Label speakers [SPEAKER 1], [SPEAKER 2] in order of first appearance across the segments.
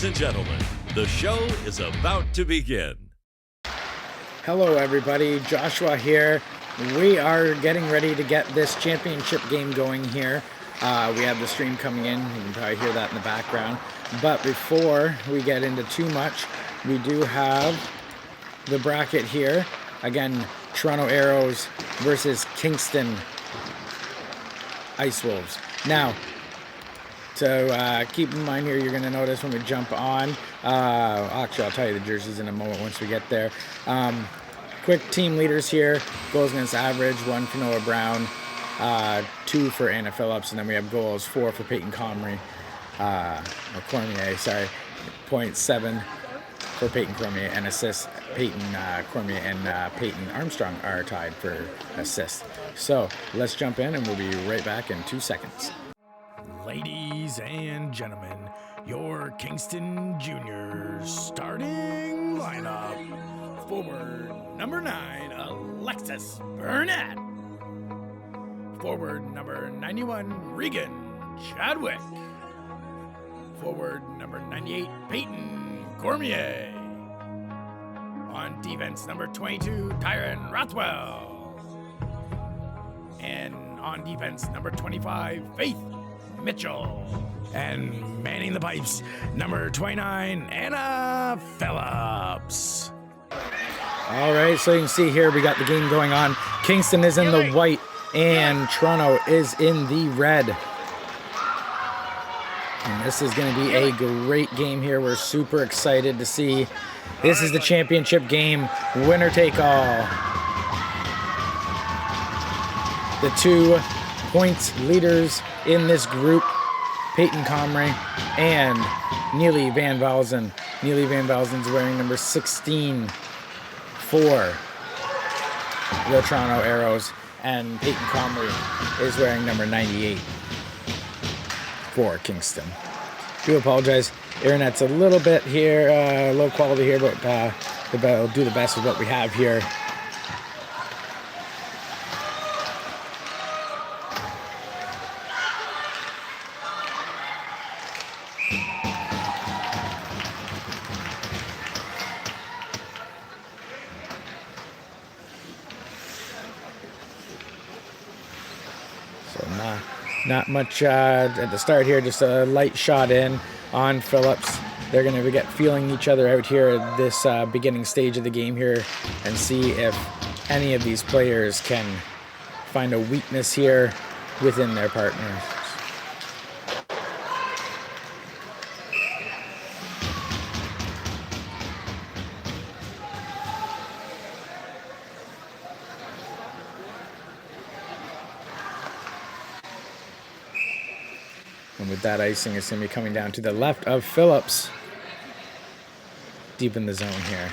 [SPEAKER 1] and gentlemen, the show is about to begin.
[SPEAKER 2] Hello everybody, Joshua here. We are getting ready to get this championship game going here. We have the stream coming in, you can probably hear that in the background. But before we get into too much, we do have the bracket here. Again, Toronto Areos versus Kingston Ice Wolves. Now, so keep in mind here, you're going to notice when we jump on, actually I'll tell you the jerseys in a moment once we get there. Quick team leaders here, goals against average, 1 for Noah Brown, 2 for Anna Phillips, and then we have goals, 4 for Peyton Cormier, sorry, 0.7 for Peyton Cormier, and assists, Peyton Cormier and Peyton Armstrong are tied for assists. So let's jump in and we'll be right back in 2 seconds.
[SPEAKER 3] Ladies and gentlemen, your Kingston Juniors starting lineup. Forward number 9, Alexis Burnett. Forward number 91, Regan Chadwick. Forward number 98, Peyton Cormier. On defense, number 22, Tyron Rothwell. And on defense, number 25, Faith Mitchell. And manning the pipes, number 29, Anna Phillips.
[SPEAKER 2] All right, so you can see here we got the game going on. Kingston is in the white and Toronto is in the red. And this is going to be a great game here. We're super excited to see. This is the championship game, winner take all. The 2 points leaders in this group, Peyton Comrie and Neely Van Valzen. Neely Van Valzen's wearing number 16 for the Toronto Areos, and Peyton Comrie is wearing number 98 for Kingston. Do apologize, internet's a little bit here, low quality here, but we'll do the best with what we have here. Not much at the start here, just a light shot in on Phillips. They're going to get feeling each other out here at this beginning stage of the game here and see if any of these players can find a weakness here within their partners. And with that icing, it's going to be coming down to the left of Phillips. Deep in the zone here.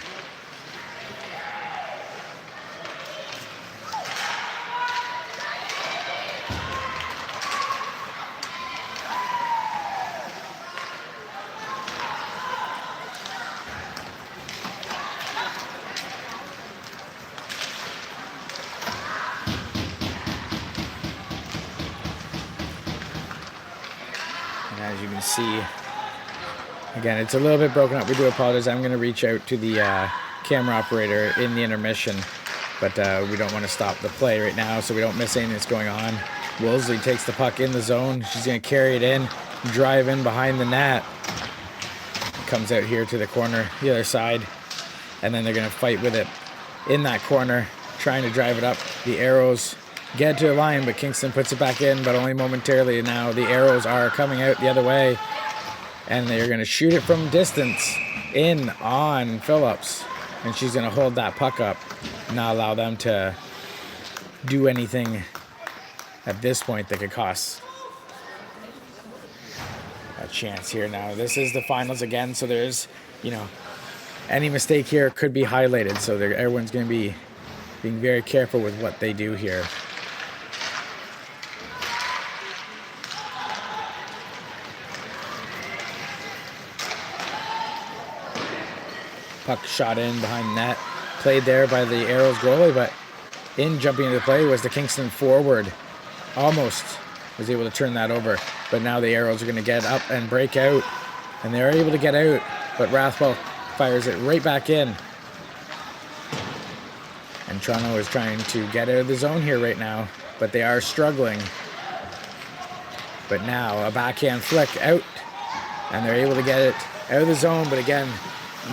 [SPEAKER 2] As you can see, again, it's a little bit broken up. We do apologize. I'm going to reach out to the camera operator in the intermission, but we don't want to stop the play right now so we don't miss anything that's going on. Woolsey takes the puck in the zone. She's going to carry it in, drive in behind the net. Comes out here to the corner, the other side, and then they're going to fight with it in that corner, trying to drive it up. The Areos get to the line, but Kingston puts it back in, but only momentarily. Now the Areos are coming out the other way, and they're going to shoot it from distance in on Phillips, and she's going to hold that puck up, not allow them to do anything at this point that could cost a chance here. Now this is the finals again, so there's, any mistake here could be highlighted, so everyone's going to be being very careful with what they do here. Puck shot in behind net, played there by the Areos goalie, but in jumping into the play was the Kingston forward. Almost was able to turn that over, but now the Areos are going to get up and break out And they're able to get out, but Rathwell fires it right back in. And Toronto is trying to get out of the zone here right now, but they are struggling. But now a backhand flick out, and they're able to get it out of the zone, but again,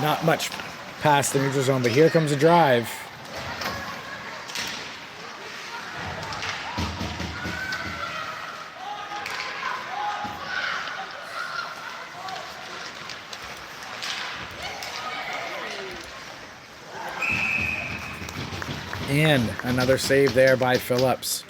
[SPEAKER 2] not much past the neutral zone. But here comes a drive. And another save there by Phillips.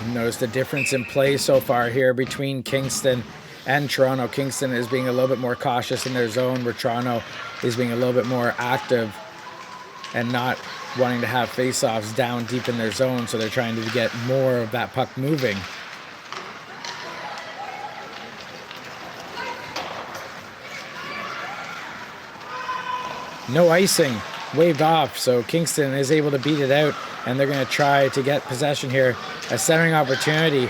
[SPEAKER 2] Notice the difference in play so far here between Kingston and Toronto. Kingston is being a little bit more cautious in their zone, where Toronto is being a little bit more active and not wanting to have face-offs down deep in their zone, so they're trying to get more of that puck moving. No icing, waved off, so Kingston is able to beat it out, and they're going to try to get possession here. A centering opportunity,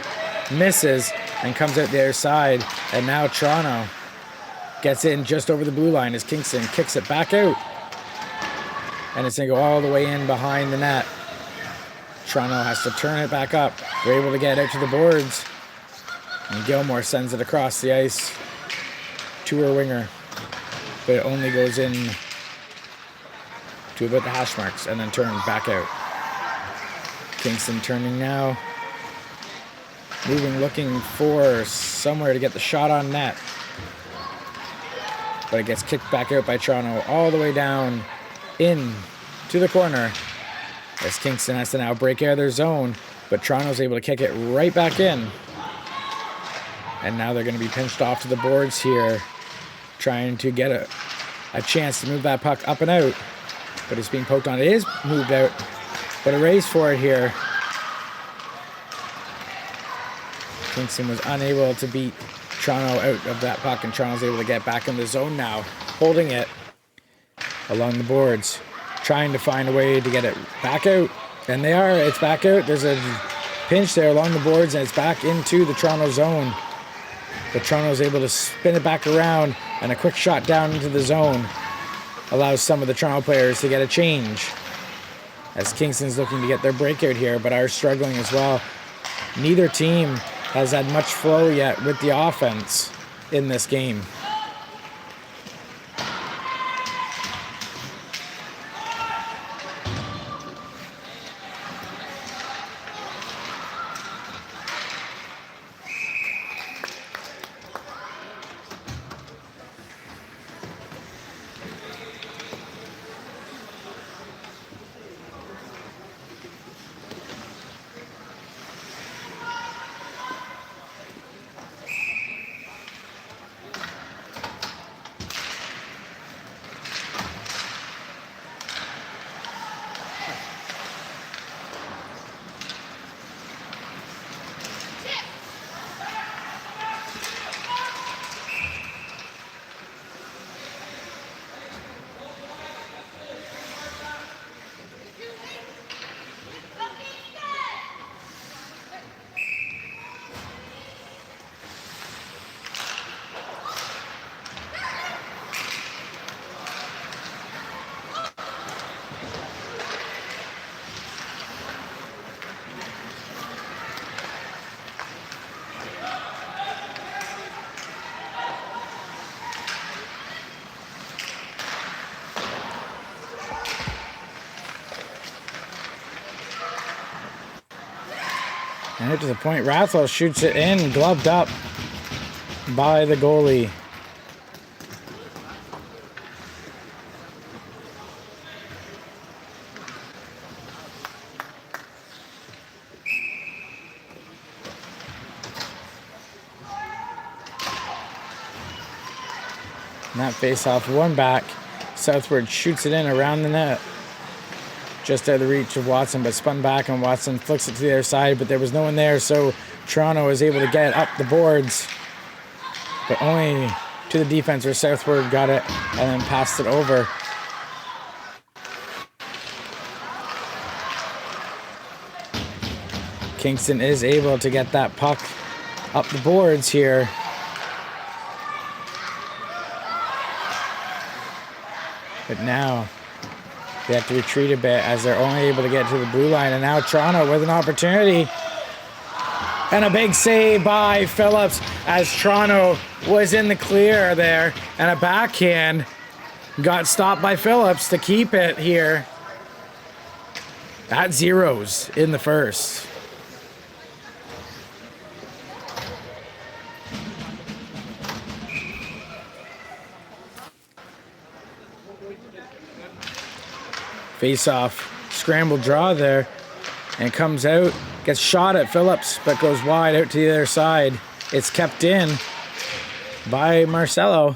[SPEAKER 2] misses, and comes out the other side, and now Toronto gets in just over the blue line as Kingston kicks it back out, and it's going to go all the way in behind the net. Toronto has to turn it back up. They're able to get out to the boards, and Gilmore sends it across the ice to her winger, but it only goes in to about the hash marks and then turned back out. Kingston turning now, moving, looking for somewhere to get the shot on net, but it gets kicked back out by Toronto all the way down in to the corner as Kingston has to now break out of their zone, but Toronto's able to kick it right back in, and now they're going to be pinched off to the boards here, trying to get a chance to move that puck up and out. But it's being poked on. It is moved out, but a race for it here. Kingston was unable to beat Toronto out of that puck, and Toronto's able to get back in the zone now, holding it along the boards, trying to find a way to get it back out. And they are. It's back out. There's a pinch there along the boards, and it's back into the Toronto zone. But Toronto's able to spin it back around, and a quick shot down into the zone allows some of the Toronto players to get a change, as Kingston's looking to get their breakout here, but are struggling as well. Neither team has had much flow yet with the offense in this game. And out to the point, Rathwell shoots it in, gloved up by the goalie. And that face-off one back. Southward shoots it in around the net. Just out of the reach of Watson, but spun back, and Watson flicks it to the other side, but there was no one there, so Toronto was able to get it up the boards, but only to the defense where Southward got it and then passed it over. Kingston is able to get that puck up the boards here. But now they have to retreat a bit as they're only able to get to the blue line. And now Toronto with an opportunity. And a big save by Phillips as Toronto was in the clear there. And a backhand got stopped by Phillips to keep it here at zeros in the first. Face-off, scramble draw there, and comes out, gets shot at Phillips, but goes wide out to the other side. It's kept in by Marcelo,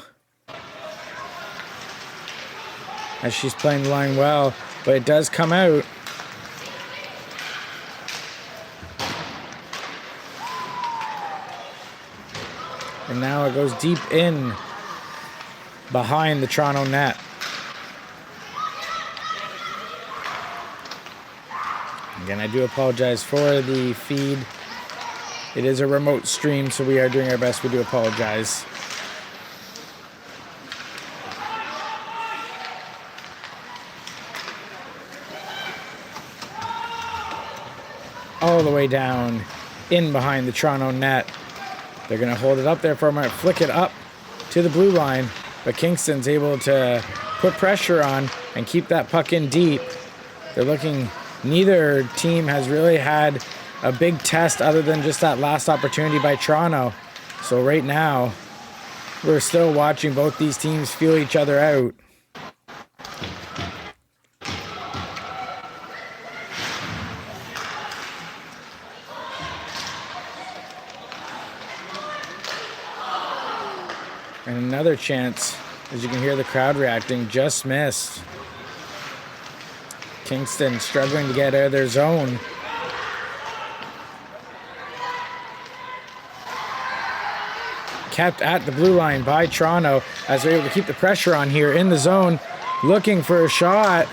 [SPEAKER 2] as she's playing the line well, but it does come out. And now it goes deep in behind the Toronto net. Again, I do apologize for the feed. It is a remote stream, so we are doing our best. We do apologize. All the way down in behind the Toronto net. They're going to hold it up there for a minute, flick it up to the blue line, but Kingston's able to put pressure on and keep that puck in deep. They're looking... Neither team has really had a big test other than just that last opportunity by Toronto. So right now, we're still watching both these teams feel each other out. And another chance, as you can hear the crowd reacting, just missed. Kingston struggling to get out of their zone. Kept at the blue line by Toronto as they're able to keep the pressure on here in the zone. Looking for a shot.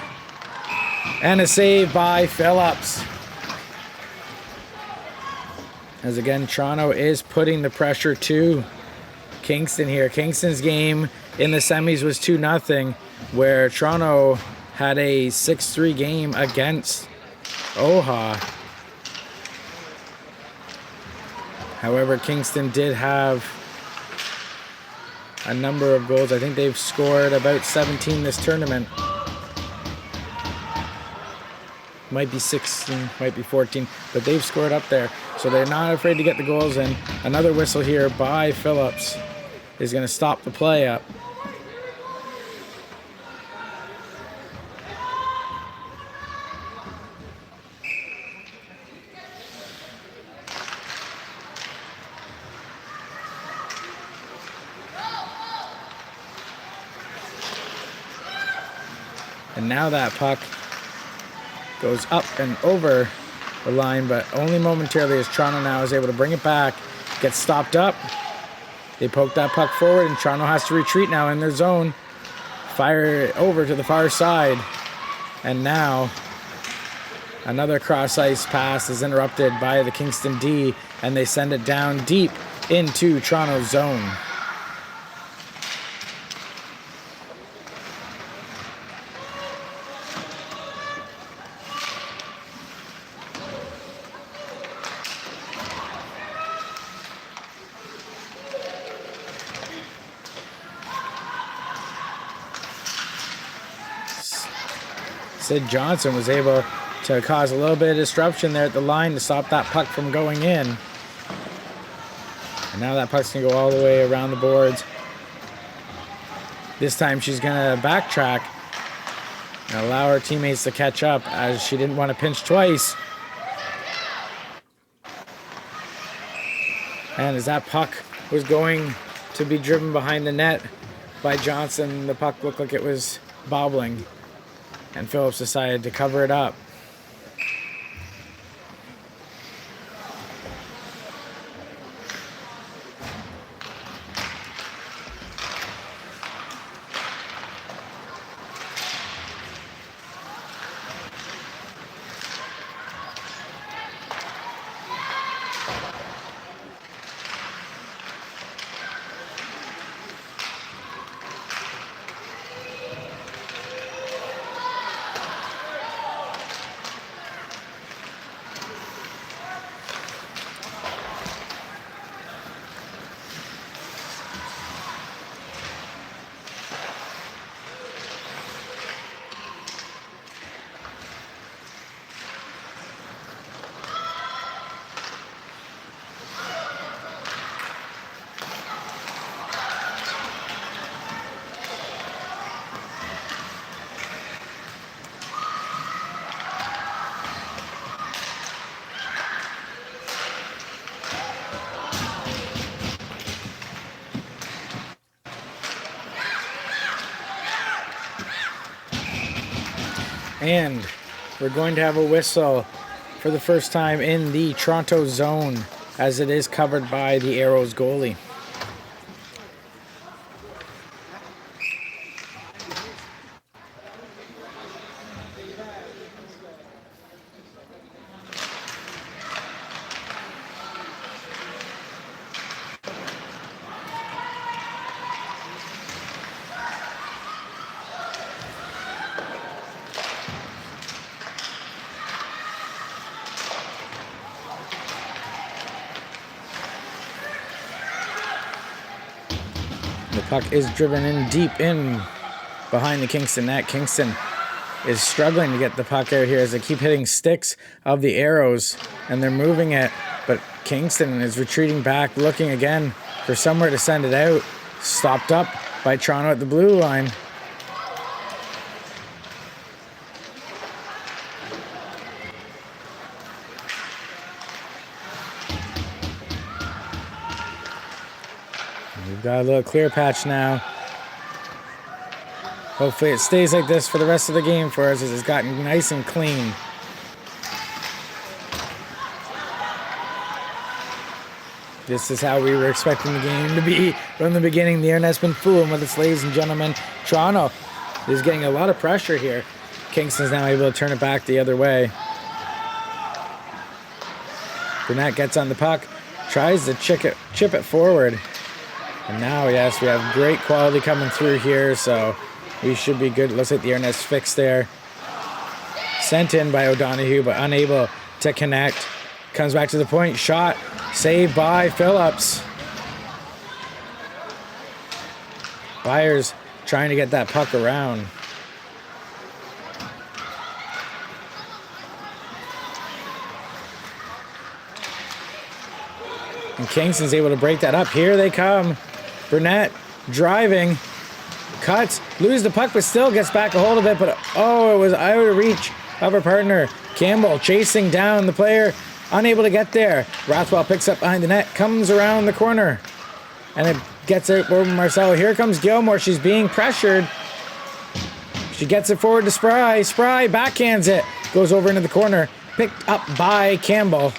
[SPEAKER 2] And a save by Phillips. As again, Toronto is putting the pressure to Kingston here. Kingston's game in the semis was 2-0, where Toronto had a 6-3 game against OWHA. However, Kingston did have a number of goals. I think they've scored about 17 this tournament. Might be 16, might be 14, but they've scored up there. So they're not afraid to get the goals in. Another whistle here by Phillips is going to stop the play up. And now that puck goes up and over the line, but only momentarily, as Toronto now is able to bring it back, gets stopped up. They poke that puck forward, and Toronto has to retreat now in their zone. Fire it over to the far side. And now another cross-ice pass is interrupted by the Kingston D, and they send it down deep into Toronto's zone. Sid Johnson was able to cause a little bit of disruption there at the line to stop that puck from going in. And now that puck's going to go all the way around the boards. This time she's going to backtrack and allow her teammates to catch up, as she didn't want to pinch twice. And as that puck was going to be driven behind the net by Johnson, the puck looked like it was bobbling. And Phillips decided to cover it up. And we're going to have a whistle for the first time in the Toronto zone, as it is covered by the Areos goalie. The puck is driven in deep in behind the Kingston net. Kingston is struggling to get the puck out here as they keep hitting sticks of the Areos, and they're moving it, but Kingston is retreating back, looking again for somewhere to send it out. Stopped up by Toronto at the blue line. We've got a little clear patch now. Hopefully it stays like this for the rest of the game for us, as it's gotten nice and clean. This is how we were expecting the game to be from the beginning. The internet's been fooling with us, ladies and gentlemen. Toronto is getting a lot of pressure here. Kingston's now able to turn it back the other way. Burnett gets on the puck, tries to chip it forward. And now, yes, we have great quality coming through here, so we should be good. Looks like the internet's fixed there. Sent in by O'Donoghue, but unable to connect. Comes back to the point, shot, saved by Phillips. Byers trying to get that puck around. And Kingston's able to break that up. Here they come. Burnett driving, cuts, loses the puck, but still gets back a hold of it. But oh, it was out of reach of her partner. Campbell chasing down the player, unable to get there. Rathwell picks up behind the net, comes around the corner, and it gets out over Marcelo. Here comes Gilmore. She's being pressured. She gets it forward to Spry. Spry backhands it, goes over into the corner, picked up by Campbell.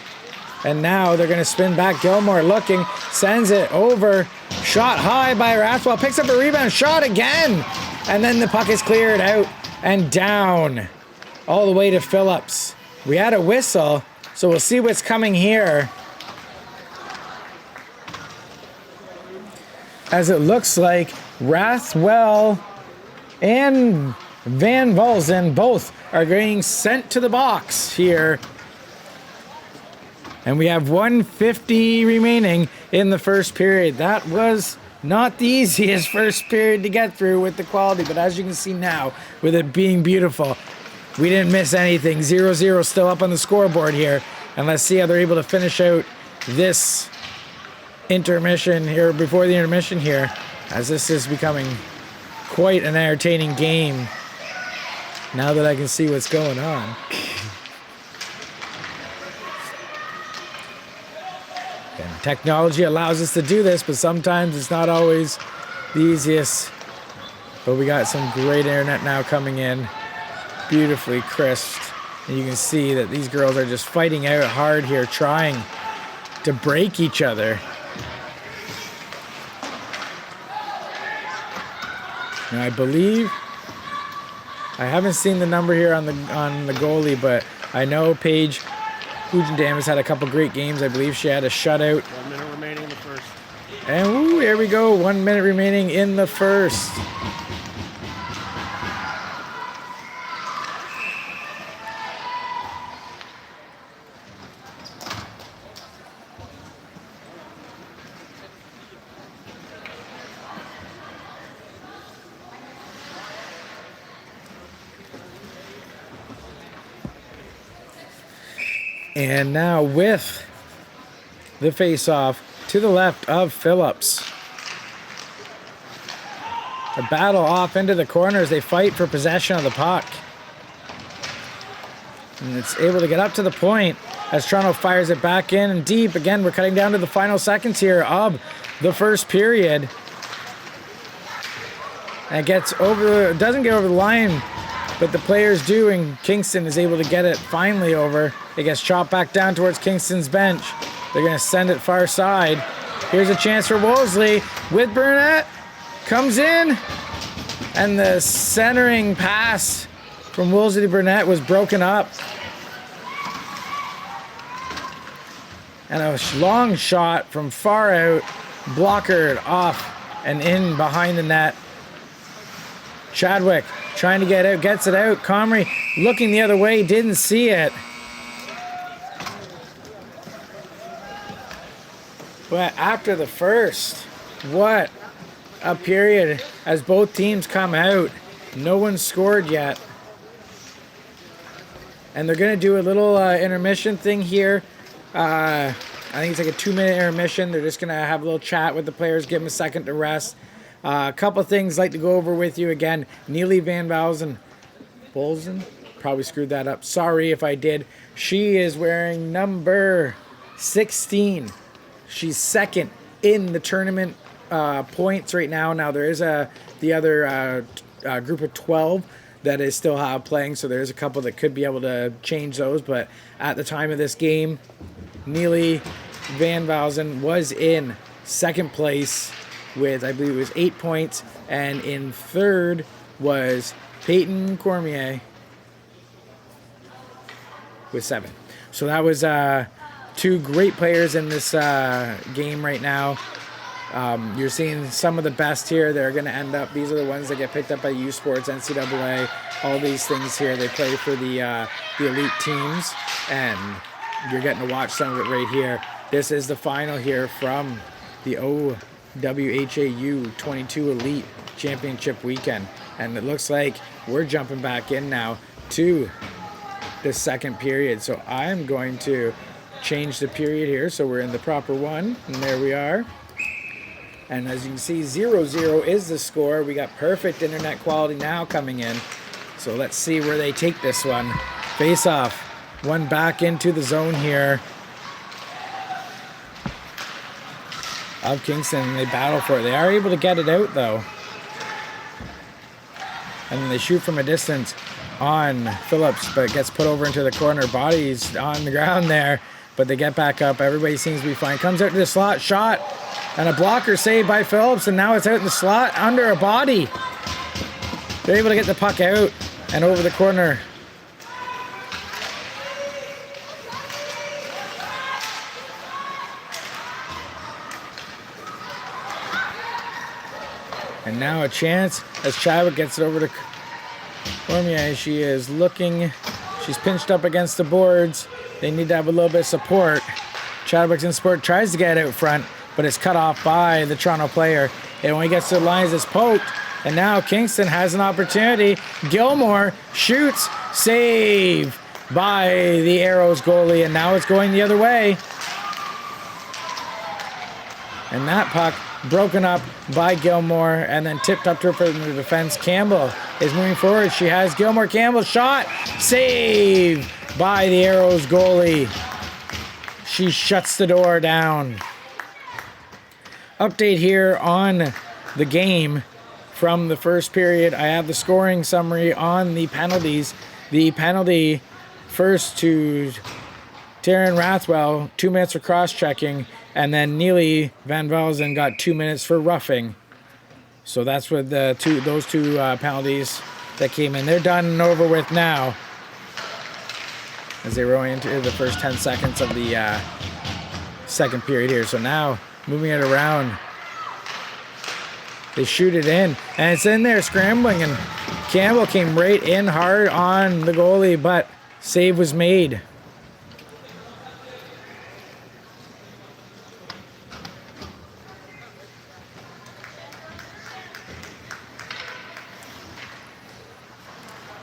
[SPEAKER 2] And now they're going to spin back. Gilmore looking, sends it over. Shot high by Rathwell. Picks up a rebound. Shot again. And then the puck is cleared out and down all the way to Phillips. We had a whistle, so we'll see what's coming here. As it looks like Rathwell and Van Valzen both are getting sent to the box here. And we have 1:50 remaining in the first period. That was not the easiest first period to get through with the quality, but as you can see now, with it being beautiful, we didn't miss anything. 0-0 still up on the scoreboard here. And let's see how they're able to finish out this intermission here, before the intermission here, as this is becoming quite an entertaining game now that I can see what's going on. And technology allows us to do this, but sometimes it's not always the easiest. But we got some great internet now coming in, beautifully crisped. And you can see that these girls are just fighting out hard here, trying to break each other. Now I believe, I haven't seen the number here on the goalie, but I know Paige Hujendam has had a couple great games. I believe she had a shutout.
[SPEAKER 4] 1 minute remaining in the first.
[SPEAKER 2] And ooh, here we go. 1 minute remaining in the first. And now with the face-off to the left of Phillips. A battle off into the corners. They fight for possession of the puck. And it's able to get up to the point as Toronto fires it back in and deep. Again, we're cutting down to the final seconds here of the first period. And it gets over, doesn't get over the line, but the players do, and Kingston is able to get it finally over. It gets chopped back down towards Kingston's bench. They're going to send it far side. Here's a chance for Wolseley with Burnett. Comes in, and the centering pass from Wolseley to Burnett was broken up. And a long shot from far out, blockered off and in behind the net. Chadwick trying to get out, gets it out. Comrie looking the other way, didn't see it. But after the first, what a period as both teams come out. No one scored yet. And they're going to do a little intermission thing here. I think it's like a 2-minute intermission. They're just going to have a little chat with the players, give them a second to rest. A couple things I'd like to go over with you again. Neely Van Bolzen, probably screwed that up. Sorry if I did. She is wearing number 16. She's second in the tournament points right now. Now there is the other group of 12 that is still playing, so there's a couple that could be able to change those. But at the time of this game, Neely Van Valzen was in second place with, I believe it was 8 points, and in third was Peyton Cormier with 7. So that was two great players in this game right now. You're seeing some of the best here. They're going to end up, these are the ones that get picked up by U Sports, NCAA, all these things here. They play for the elite teams, and you're getting to watch some of it right here. This is the final here from the OWHA 22 Elite Championship Weekend. And it looks like we're jumping back in now to the second period. So I'm going to change the period here so we're in the proper one. And there we are. And as you can see, 0-0 is the score. We got perfect internet quality now coming in. So let's see where they take this one. Face off. One back into the zone here of Kingston. They battle for it. They are able to get it out though. And then they shoot from a distance on Phillips, but it gets put over into the corner. Body's on the ground there, but they get back up. Everybody seems to be fine. Comes out to the slot, shot, and a blocker saved by Phillips, and now it's out in the slot under a body. They're able to get the puck out and over the corner. And now a chance as Chadwick gets it over to Cormier. She is looking. She's pinched up against the boards. They need to have a little bit of support. Chadwick's in support, tries to get out front, but it's cut off by the Toronto player. And when he gets to the lines, it's poked. And now Kingston has an opportunity. Gilmore shoots, save by the Areos goalie. And now it's going the other way. And that puck broken up by Gilmore and then tipped up to her for the defense. Campbell is moving forward. She has Gilmore. Campbell shot. Save by the Areos goalie. She shuts the door down. Update here on the game from the first period. I have the scoring summary on the penalties. The penalty first to Taryn Rathwell, 2 minutes for cross-checking, and then Neely Van Velzen got 2 minutes for roughing. So that's what those two penalties that came in. They're done and over with now as they roll into the first 10 seconds of the second period here. So now moving it around. They shoot it in, and it's in there scrambling, and Campbell came right in hard on the goalie, but save was made.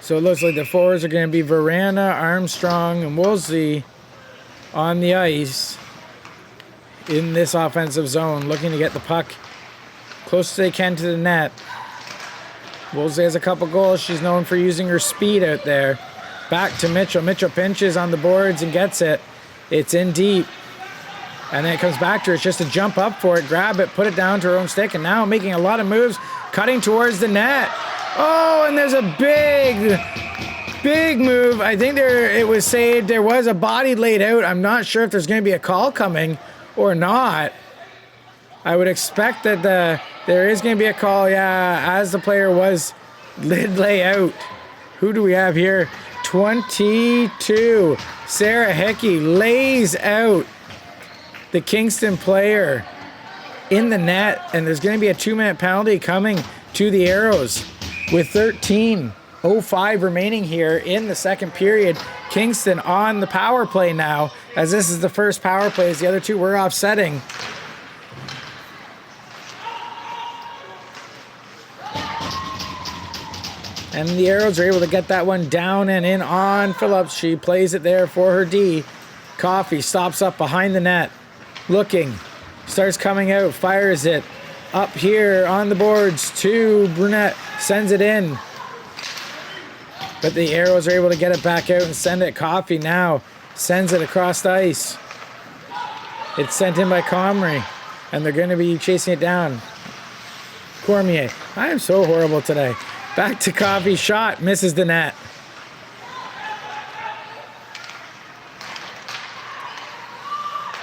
[SPEAKER 2] So it looks like the forwards are going to be Verana, Armstrong, and Woolsey on the ice in this offensive zone, looking to get the puck close as they can to the net. Woolsey has a couple goals. She's known for using her speed out there. Back to Mitchell. Mitchell pinches on the boards and gets it. It's in deep. And then it comes back to her. It's just to jump up for it, grab it, put it down to her own stick, and now making a lot of moves, cutting towards the net. Oh, and there's a big move. I think it was saved. There was a body laid out. I'm not sure if there's going to be a call coming or not. I would expect that there is going to be a call, yeah, as the player was lay out. Who do we have here? 22. Sarah Hickey lays out the Kingston player in the net, and there's going to be a 2-minute penalty coming to the Areos with 13:05 remaining here in the second period. Kingston on the power play now, as this is the first power play, as the other two were offsetting. And the Areos are able to get that one down and in on Phillips. She plays it there for her D. Coffey stops up behind the net, looking, starts coming out, fires it up here on the boards to Brunette, sends it in. But the Areos are able to get it back out and send it. Coffey now sends it across the ice. It's sent in by Comrie, and they're going to be chasing it down. Cormier, I am so horrible today. Back to Coffey, shot, misses the net.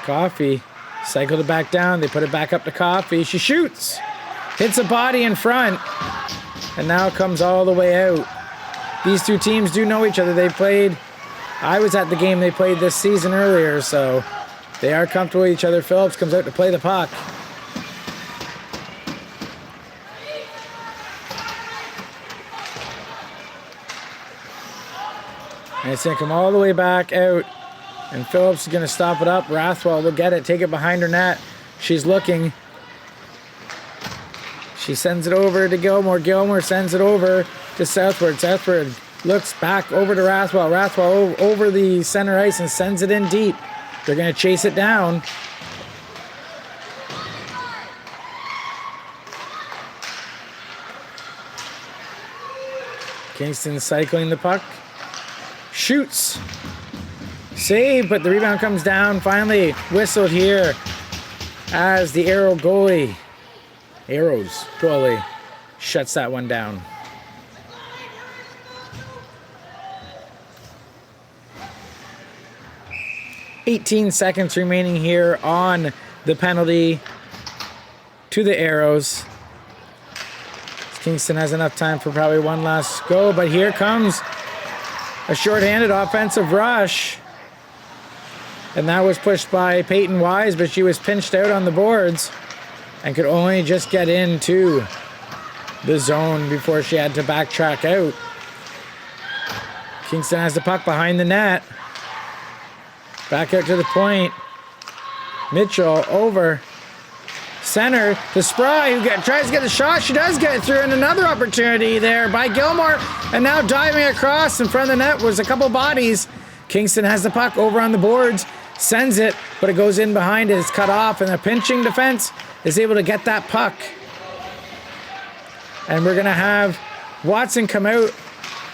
[SPEAKER 2] Coffey cycled it back down. They put it back up to Coffey. She shoots, hits a body in front, and now it comes all the way out. These two teams do know each other. They played, I was at the game they played this season earlier, so they are comfortable with each other. Phillips comes out to play the puck. And it's going to come all the way back out. And Phillips is going to stop it up. Rathwell will get it, take it behind her net. She's looking. She sends it over to Gilmore. Gilmore sends it over to Southward. Southward looks back over to Rathwell. Rathwell over the center ice and sends it in deep. They're going to chase it down. Kingston cycling the puck. Shoots. Save, but the rebound comes down. Finally whistled here as the Areos goalie shuts that one down. $18 seconds remaining here on the penalty to the Areos. Kingston has enough time for probably one last go, but here comes a shorthanded offensive rush. And that was pushed by Peyton Wise, but she was pinched out on the boards and could only just get into the zone before she had to backtrack out. Kingston has the puck behind the net. Back out to the point. Mitchell over. Center to Spry, who tries to get the shot. She does get it through, and another opportunity there by Gilmore. And now diving across in front of the net was a couple bodies. Kingston has the puck over on the boards, sends it, but it goes in behind it. It's cut off, and the pinching defense is able to get that puck. And we're going to have Watson come out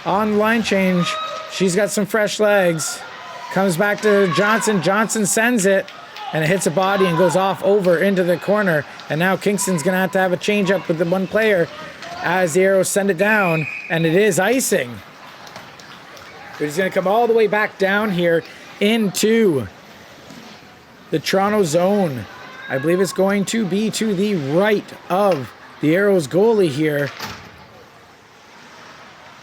[SPEAKER 2] on the line change. She's got some fresh legs. Comes back to Johnson. Johnson sends it, and it hits a body and goes off over into the corner. And now Kingston's going to have a change up with the one player as the Areos send it down, and it is icing. But he's going to come all the way back down here into the Toronto zone. I believe it's going to be to the right of the Areos goalie here,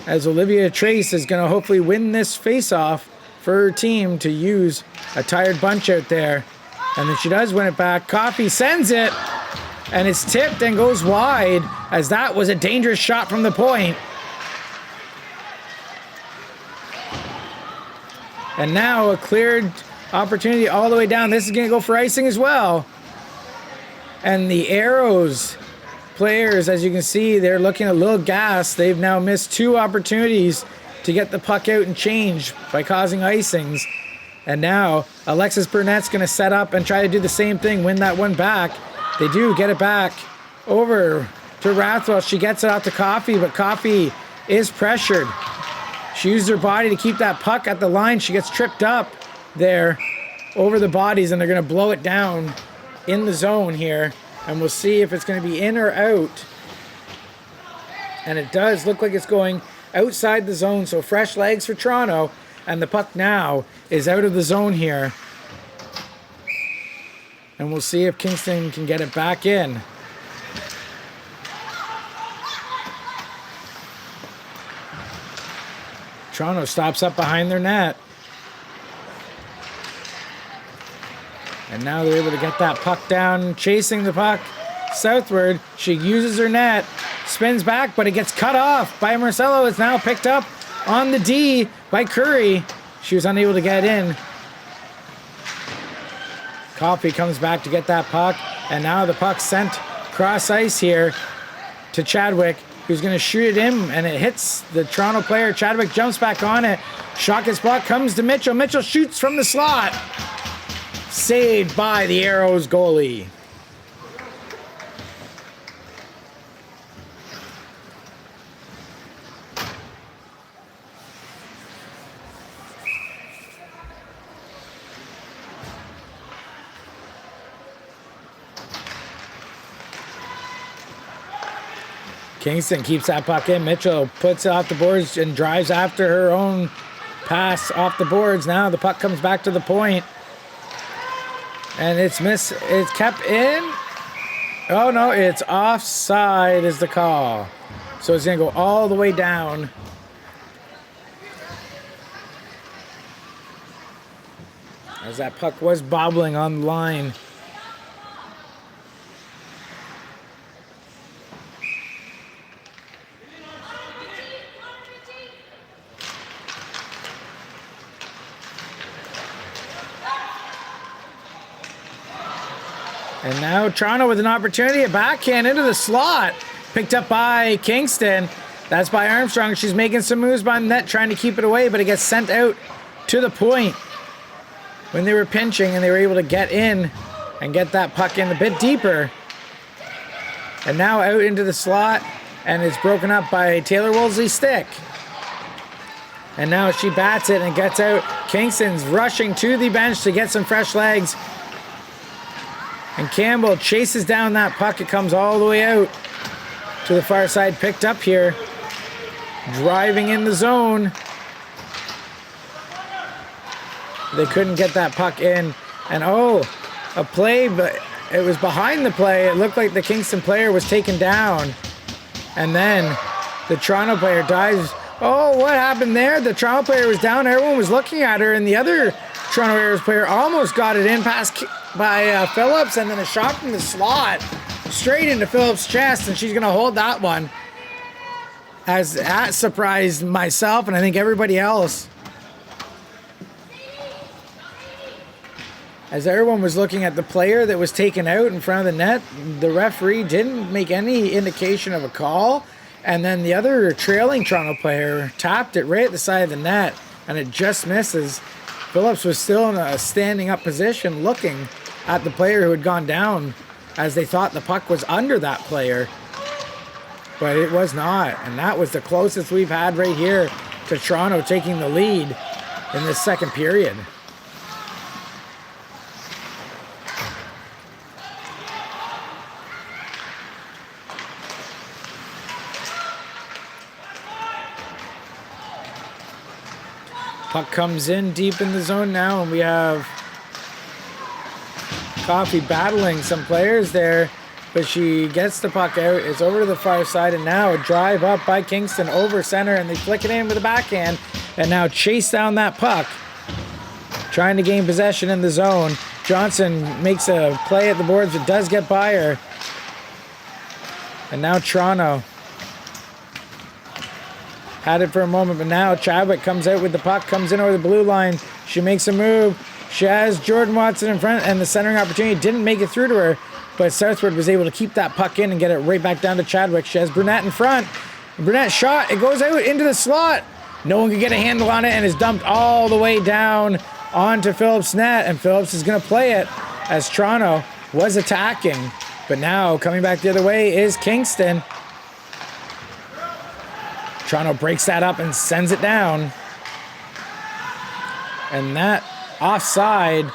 [SPEAKER 2] as Olivia Trace is going to hopefully win this face-off for her team to use a tired bunch out there. And then she does win it back. Coffey sends it, and it's tipped and goes wide, as that was a dangerous shot from the point. And now a cleared opportunity all the way down. This is going to go for icing as well. And the Areos players, as you can see, they're looking a little gassed. They've now missed two opportunities to get the puck out and change by causing icings. And now Alexis Burnett's going to set up and try to do the same thing, win that one back. They do get it back over to Rathwell. She gets it out to Coffey, but Coffey is pressured. She used her body to keep that puck at the line. She gets tripped up there over the bodies, and they're going to blow it down in the zone here. And we'll see if it's going to be in or out. And it does look like it's going outside the zone, so fresh legs for Toronto. And the puck now is out of the zone here. And we'll see if Kingston can get it back in. Toronto stops up behind their net. And now they're able to get that puck down, chasing the puck southward. She uses her net, spins back, but it gets cut off by Marcelo. It's now picked up on the D by Curry. She was unable to get in. Coffey comes back to get that puck, and now the puck sent cross ice here to Chadwick, who's going to shoot it in, and it hits the Toronto player. Chadwick jumps back on it. Shot gets blocked, comes to Mitchell. Mitchell shoots from the slot. Saved by the Areos goalie. Kingston keeps that puck in. Mitchell puts it off the boards and drives after her own pass off the boards. Now the puck comes back to the point. And it's kept in. Oh no, it's offside is the call. So it's gonna go all the way down. As that puck was bobbling on the line. And now Toronto with an opportunity, a backhand into the slot. Picked up by Kingston. That's by Armstrong. She's making some moves by the net, trying to keep it away, but it gets sent out to the point when they were pinching, and they were able to get in and get that puck in a bit deeper. And now out into the slot, and it's broken up by Taylor Woolsey's stick. And now she bats it and gets out. Kingston's rushing to the bench to get some fresh legs. And Campbell chases down that puck. It comes all the way out to the far side. Picked up here. Driving in the zone. They couldn't get that puck in. And a play, but it was behind the play. It looked like the Kingston player was taken down. And then the Toronto player dives. Oh, what happened there? The Toronto player was down. Everyone was looking at her. And the other Toronto Areos player almost got it in past by Phillips, and then a shot from the slot straight into Phillips' chest, and she's going to hold that one. As that surprised myself, and I think everybody else. As everyone was looking at the player that was taken out in front of the net, the referee didn't make any indication of a call, and then the other trailing Toronto player tapped it right at the side of the net, and it just misses. Phillips was still in a standing up position looking at the player who had gone down, as they thought the puck was under that player. But it was not. And that was the closest we've had right here to Toronto taking the lead in this second period. Puck comes in deep in the zone now, and we have Coffey battling some players there, but she gets the puck out. It's over to the far side, and now a drive up by Kingston over center, and they flick it in with a backhand, and now chase down that puck, trying to gain possession in the zone. Johnson makes a play at the boards, but does get by her. And now Toronto had it for a moment, but now Chadwick comes out with the puck, comes in over the blue line. She makes a move. She has Jordan Watson in front, and the centering opportunity didn't make it through to her, but Southward was able to keep that puck in and get it right back down to Chadwick. She has Brunette in front. Brunette shot. It goes out into the slot. No one can get a handle on it, and is dumped all the way down onto Phillips' net, and Phillips is going to play it as Toronto was attacking. But now coming back the other way is Kingston. Toronto breaks that up and sends it down. And that offside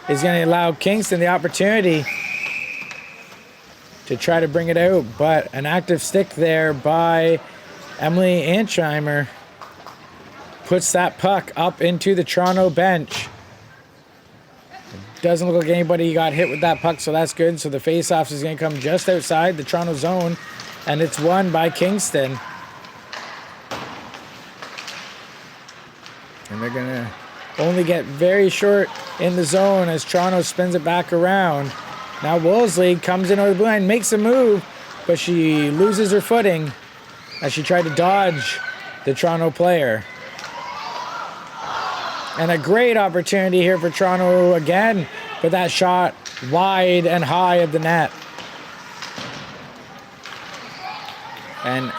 [SPEAKER 2] is going to allow Kingston the opportunity to try to bring it out, but an active stick there by Emily Ansheimer puts that puck up into the Toronto bench. Doesn't look like anybody got hit with that puck, so that's good. So the face-off is going to come just outside the Toronto zone, and it's won by Kingston. And they're going to only get very short in the zone as Toronto spins it back around. Now Wolseley comes in over the blue line, makes a move, but she loses her footing as she tried to dodge the Toronto player. And a great opportunity here for Toronto again, but that shot wide and high of the net. And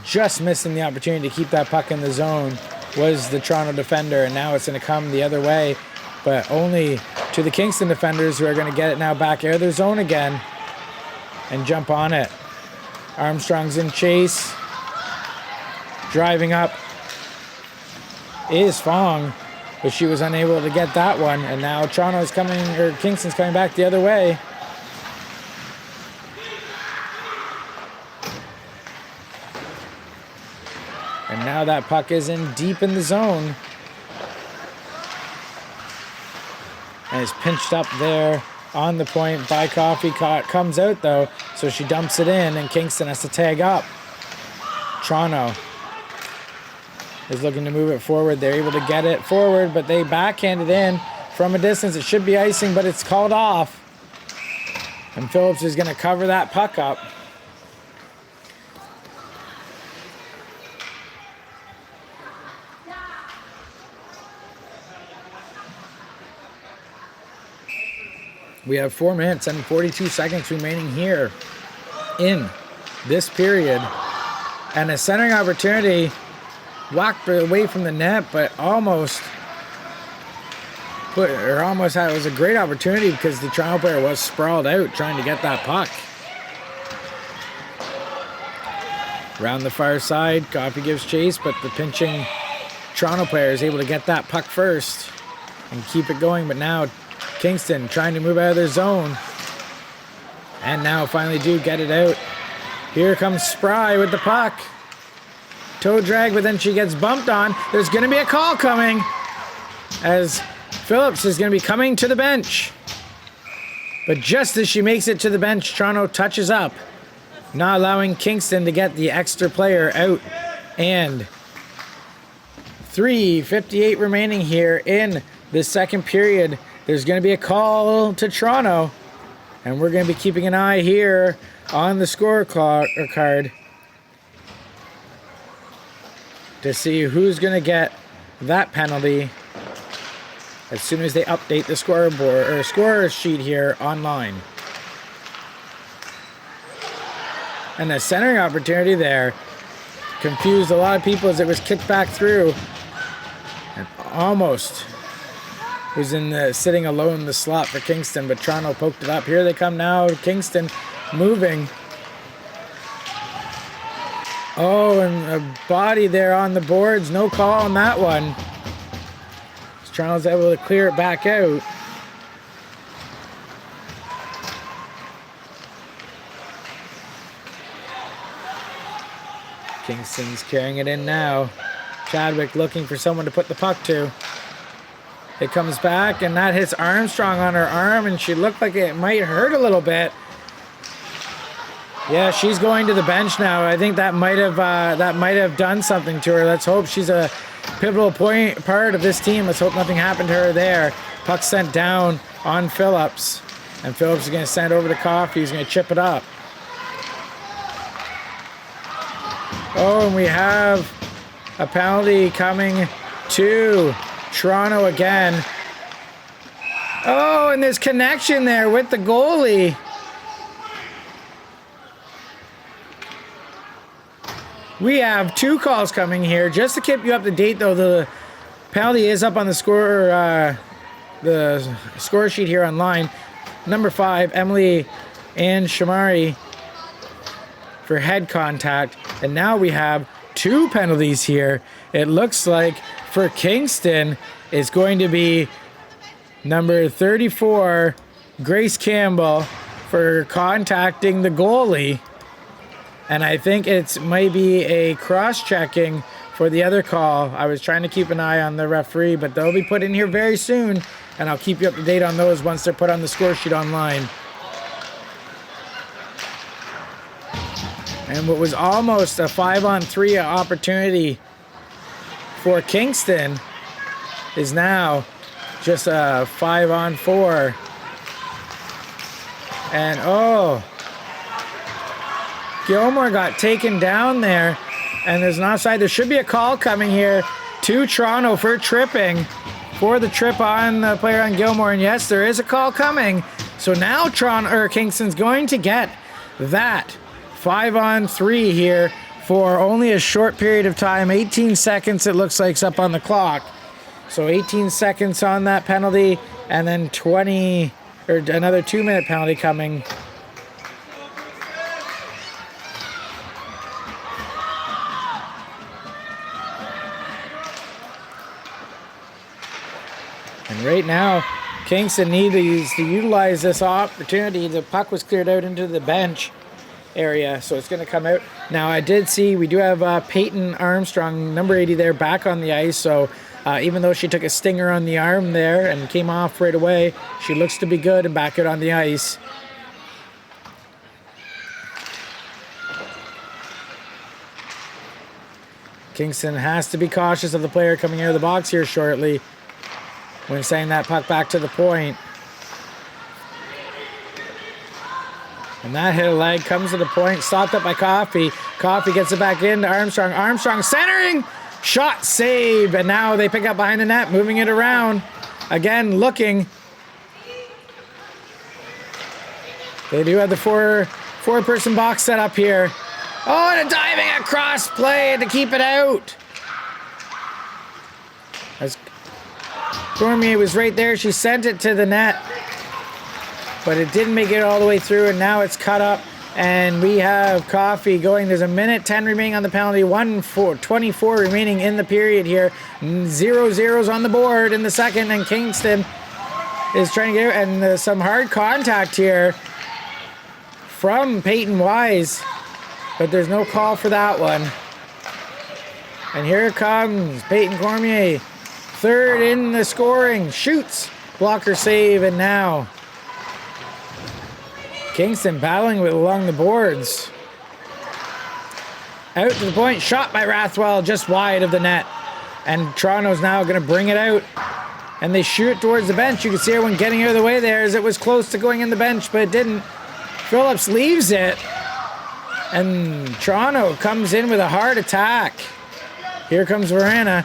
[SPEAKER 2] just missing the opportunity to keep that puck in the zone was the Toronto defender, and now it's going to come the other way, but only to the Kingston defenders, who are going to get it now back out of their zone again and jump on it. Armstrong's in chase. Driving up is Fong, but she was unable to get that one, and now Kingston's coming back the other way. And now that puck is in deep in the zone. And it's pinched up there on the point by Coffee. Comes out though, so she dumps it in, and Kingston has to tag up. Toronto is looking to move it forward. They're able to get it forward, but they backhand it in from a distance. It should be icing, but it's called off. And Phillips is going to cover that puck up. We have 4 minutes and 42 seconds remaining here in this period. And a centering opportunity whacked away from the net, but almost had, it was a great opportunity because the Toronto player was sprawled out trying to get that puck. Around the far side, Coffey gives chase, but the pinching Toronto player is able to get that puck first and keep it going, but now Kingston trying to move out of their zone. And now finally do get it out. Here comes Spry with the puck. Toe drag, but then she gets bumped on. There's going to be a call coming as Phillips is going to be coming to the bench. But just as she makes it to the bench, Toronto touches up, not allowing Kingston to get the extra player out. And 3:58 remaining here in the second period. There's going to be a call to Toronto, and we're going to be keeping an eye here on the scorecard to see who's going to get that penalty as soon as they update the scoreboard or score sheet here online. And the centering opportunity there confused a lot of people as it was kicked back through and almost was sitting alone in the slot for Kingston, but Toronto poked it up. Here they come now, Kingston moving. Oh, and a body there on the boards. No call on that one. Toronto's able to clear it back out. Kingston's carrying it in now. Chadwick looking for someone to put the puck to. It comes back, and that hits Armstrong on her arm, and she looked like it might hurt a little bit. Yeah, she's going to the bench now. I think that might have done something to her. Let's hope she's a pivotal part of this team. Let's hope nothing happened to her there. Puck sent down on Phillips, and Phillips is going to send it over to Coffey. He's going to chip it up. Oh, and we have a penalty coming to Toronto again. Oh, and there's connection there with the goalie. We have 2 calls coming here. Just to keep you up to date, though, the penalty is up on the score sheet here online. Number 5, Emily Ann Shamari for head contact. And now we have 2 penalties here. It looks like for Kingston, it's going to be number 34, Grace Campbell, for contacting the goalie. And I think it's maybe a cross-checking for the other call. I was trying to keep an eye on the referee, but they'll be put in here very soon, and I'll keep you up to date on those once they're put on the score sheet online. And what was almost a 5-on-3 opportunity for Kingston is now just a 5-on-4. And oh, Gilmore got taken down there, and there's an offside. There should be a call coming here to Toronto for tripping, for the trip on the player on Gilmore. And yes, there is a call coming. So now Kingston's going to get that 5-on-3 here for only a short period of time. 18 seconds it looks like is up on the clock. So 18 seconds on that penalty, and then 20 or another 2-minute penalty coming. And right now, Kingston needs to utilize this opportunity. The puck was cleared out into the bench area, so it's going to come out. Now, I did see we do have Peyton Armstrong, number 80 there, back on the ice. So even though she took a stinger on the arm there and came off right away, she looks to be good and back out on the ice. Kingston has to be cautious of the player coming out of the box here shortly when sending that puck back to the point. And that hit a leg, comes to the point, stopped up by Coffey. Coffey gets it back into Armstrong. Armstrong centering, shot, save, and now they pick up behind the net, moving it around. Again, looking. They do have the four-person box set up here. Oh, and a diving across play to keep it out. As Cormier was right there, she sent it to the net, but it didn't make it all the way through, and now it's cut up, and we have Coffey going. There's a minute 10 remaining on the penalty, 1:24 remaining in the period here. 0-0's on the board in the second, and Kingston is trying to get out, and some hard contact here from Peyton Wise, but there's no call for that one. And here comes Peyton Cormier, third in the scoring, shoots, blocker save, and now Kingston battling with along the boards. Out to the point, shot by Rathwell, just wide of the net. And Toronto's now going to bring it out. And they shoot it towards the bench. You can see everyone getting out of the way there as it was close to going in the bench, but it didn't. Phillips leaves it. And Toronto comes in with a hard attack. Here comes Verana.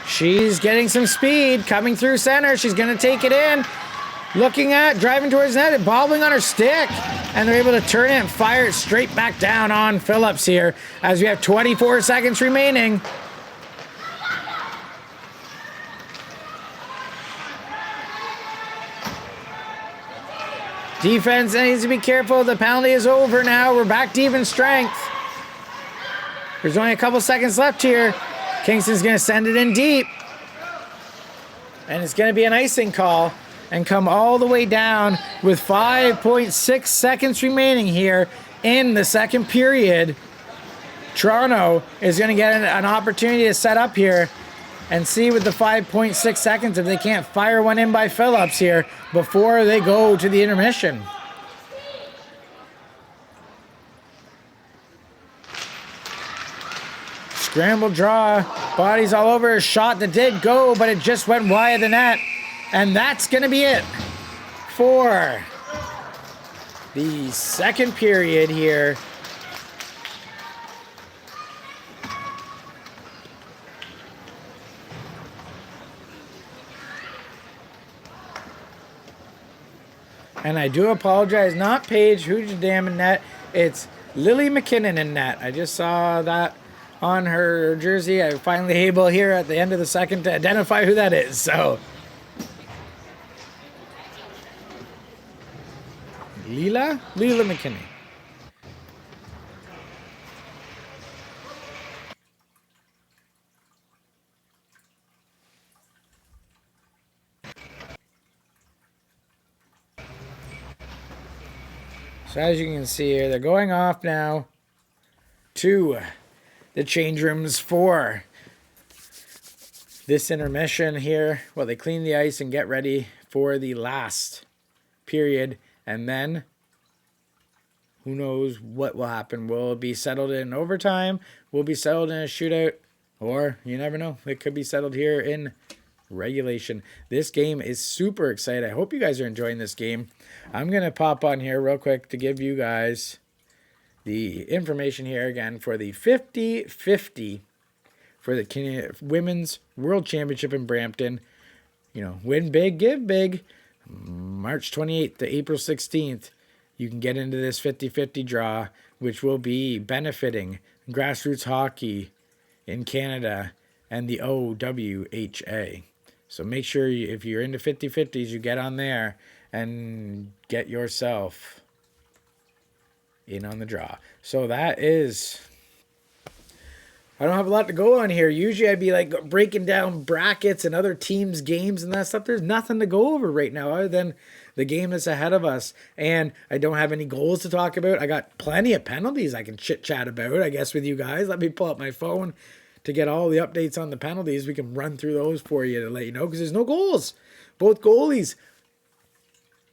[SPEAKER 2] She's getting some speed, coming through center. She's going to take it in. Looking at, driving towards net, and bobbling on her stick. And they're able to turn it and fire it straight back down on Phillips here as we have 24 seconds remaining. Defense needs to be careful. The penalty is over now. We're back to even strength. There's only a couple seconds left here. Kingston's going to send it in deep. And it's going to be an icing call and come all the way down with 5.6 seconds remaining here in the second period. Toronto is going to get an opportunity to set up here and see with the 5.6 seconds if they can't fire one in by Phillips here before they go to the intermission. Scramble draw, bodies all over, a shot that did go, but it just went wide of the net. And that's going to be it for the second period here. And I do apologize, not Paige Hoojadam in net, it's Lily McKinnon in net. I just saw that on her jersey. I was finally able here at the end of the second to identify who that is. So Leela McKinney. So as you can see here, they're going off now to the change rooms for this intermission here. Well, they clean the ice and get ready for the last period. And then who knows what will happen. Will it be settled in overtime? Will it be settled in a shootout? Or you never know. It could be settled here in regulation. This game is super exciting. I hope you guys are enjoying this game. I'm going to pop on here real quick to give you guys the information here again for the 50-50 for the Women's World Championship in Brampton. You know, win big, give big. March 28th to April 16th, you can get into this 50-50 draw, which will be benefiting grassroots hockey in Canada and the OWHA. So make sure if you're into 50-50s, you get on there and get yourself in on the draw. So that is... I don't have a lot to go on here. Usually I'd be like breaking down brackets and other teams' games and that stuff. There's nothing to go over right now other than the game that's ahead of us. And I don't have any goals to talk about. I got plenty of penalties I can chit-chat about, I guess, with you guys. Let me pull up my phone to get all the updates on the penalties. We can run through those for you to let you know because there's no goals. Both goalies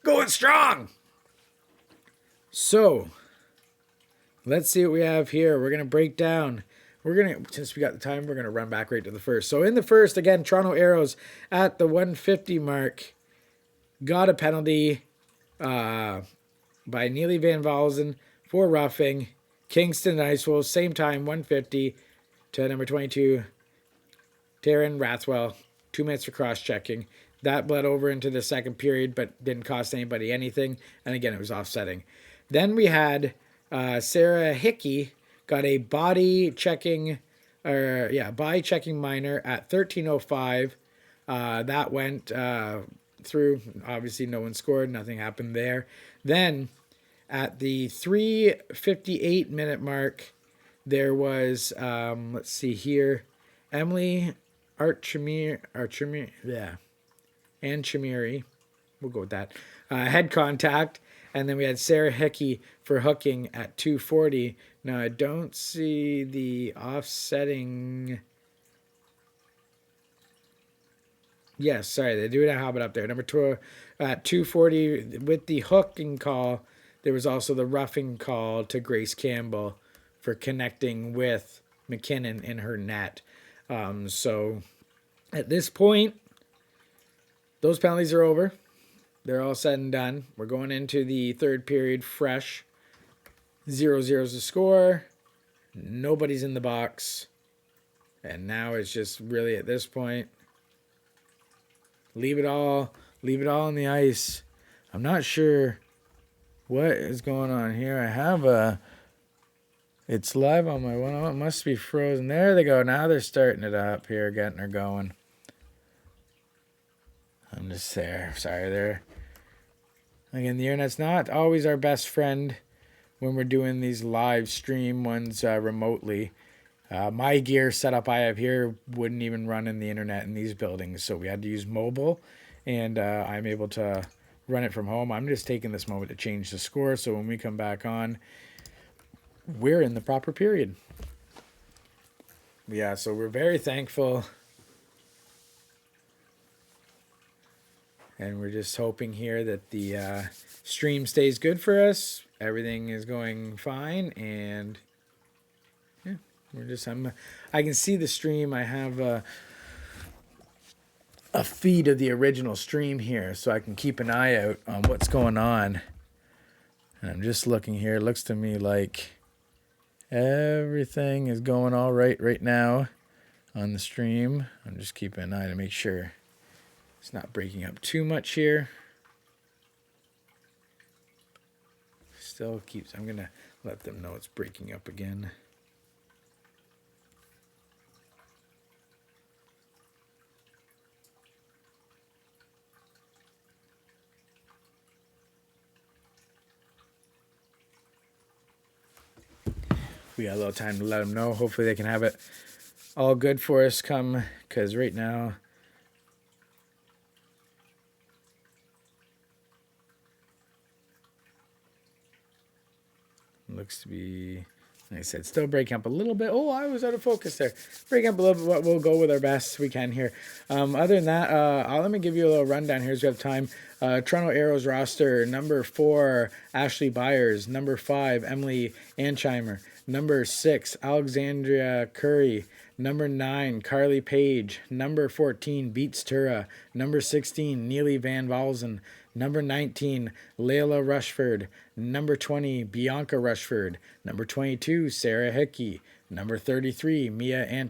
[SPEAKER 2] going strong. So let's see what we have here. We're going to break down. Since we got the time, we're going to run back right to the first. So in the first, again, Toronto Areos at the 150 mark got a penalty by Neely Van Valzen for roughing. Kingston and Icewolves, same time, 150 to number 22, Taryn Rathwell, 2 minutes for cross-checking. That bled over into the second period, but didn't cost anybody anything. And again, it was offsetting. Then we had Sarah Hickey got a body checking minor at 13:05. That went through. Obviously, no one scored. Nothing happened there. Then at the 3:58 minute mark, there was let's see here, Emily Archimiri. We'll go with that. Head contact. And then we had Sarah Hickey for hooking at 2:40. Now, I don't see the offsetting. Yes, sorry, they do have it up there. Number 2 at 2:40 with the hooking call. There was also the roughing call to Grace Campbell for connecting with McKinnon in her net. So at this point, those penalties are over. They're all said and done. We're going into the third period fresh. 0-0 is the score. Nobody's in the box. And now it's just really at this point, leave it all on the ice. I'm not sure what is going on here. I have it's live on my one. Oh, it must be frozen. There they go. Now they're starting it up here, getting her going. I'm just there. Sorry there. Again, the internet's not always our best friend when we're doing these live stream ones remotely. My gear setup I have here wouldn't even run in the internet in these buildings, so we had to use mobile, and I'm able to run it from home. I'm just taking this moment to change the score, so when we come back on, we're in the proper period. Yeah, so we're very thankful. And we're just hoping here that the stream stays good for us. Everything is going fine. And yeah, I can see the stream. I have a feed of the original stream here, so I can keep an eye out on what's going on. And I'm just looking here. It looks to me like everything is going all right now on the stream. I'm just keeping an eye to make sure it's not breaking up too much here. Still keeps. I'm going to let them know it's breaking up again. We got a little time to let them know. Hopefully they can have it all good for us come, because right now looks to be, like I said, still breaking up a little bit. Oh, I was out of focus there. Breaking up a little bit, but we'll go with our best we can here. Other than that, let me give you a little rundown here as we have time. Toronto Areos roster, number 4, Ashley Byers. Number 5, Emily Ancheimer. Number 6, Alexandria Curry. Number 9, Carly Page. Number 14, Beats Tura. Number 16, Neely Van Valzen. Number 19, Layla Rushford. Number 20, Bianca Rushford. Number 22, Sarah Hickey. Number 33, Mia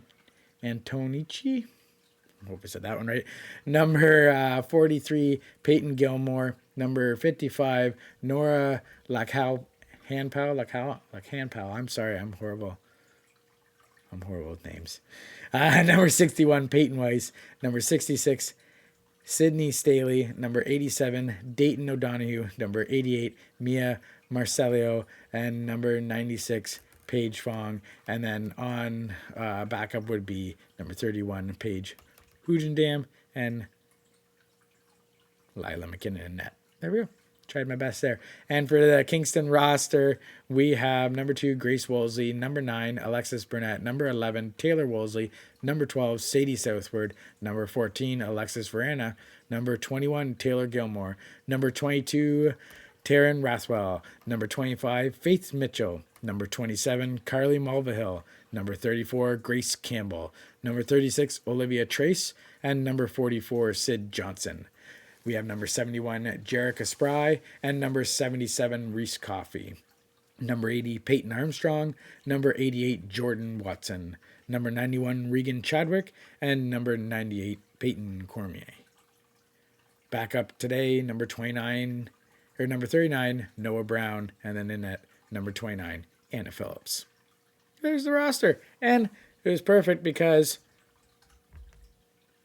[SPEAKER 2] Antonici. I hope I said that one right. Number 43, Peyton Gilmore. Number 55, Nora Hanpal. I'm sorry, I'm horrible. I'm horrible with names. Number 61, Peyton Weiss. Number 66, Sydney Staley. Number 87, Dayton O'Donoghue. Number 88, Mia Marcelio. And number 96, Paige Fong. And then on backup would be number 31, Paige Hujendam. And Lila McKinnon in net. There we go. Tried my best there. And for the Kingston roster, we have number 2, Grace Woolsey. Number 9, Alexis Burnett. Number 11, Taylor Woolsey. Number 12, Sadie Southward. Number 14, Alexis Verana. Number 21, Taylor Gilmore. Number 22, Taryn Rathwell. Number 25, Faith Mitchell. Number 27, Carly Mulvihill. Number 34, Grace Campbell. Number 36, Olivia Trace. And number 44, Sid Johnson. We have number 71, Jerica Spry, and number 77, Reese Coffey. Number 80, Peyton Armstrong. Number 88, Jordan Watson. Number 91, Regan Chadwick. And number 98, Peyton Cormier. Back up today, number 39, Noah Brown. And then in at number 29, Anna Phillips. There's the roster. And it was perfect because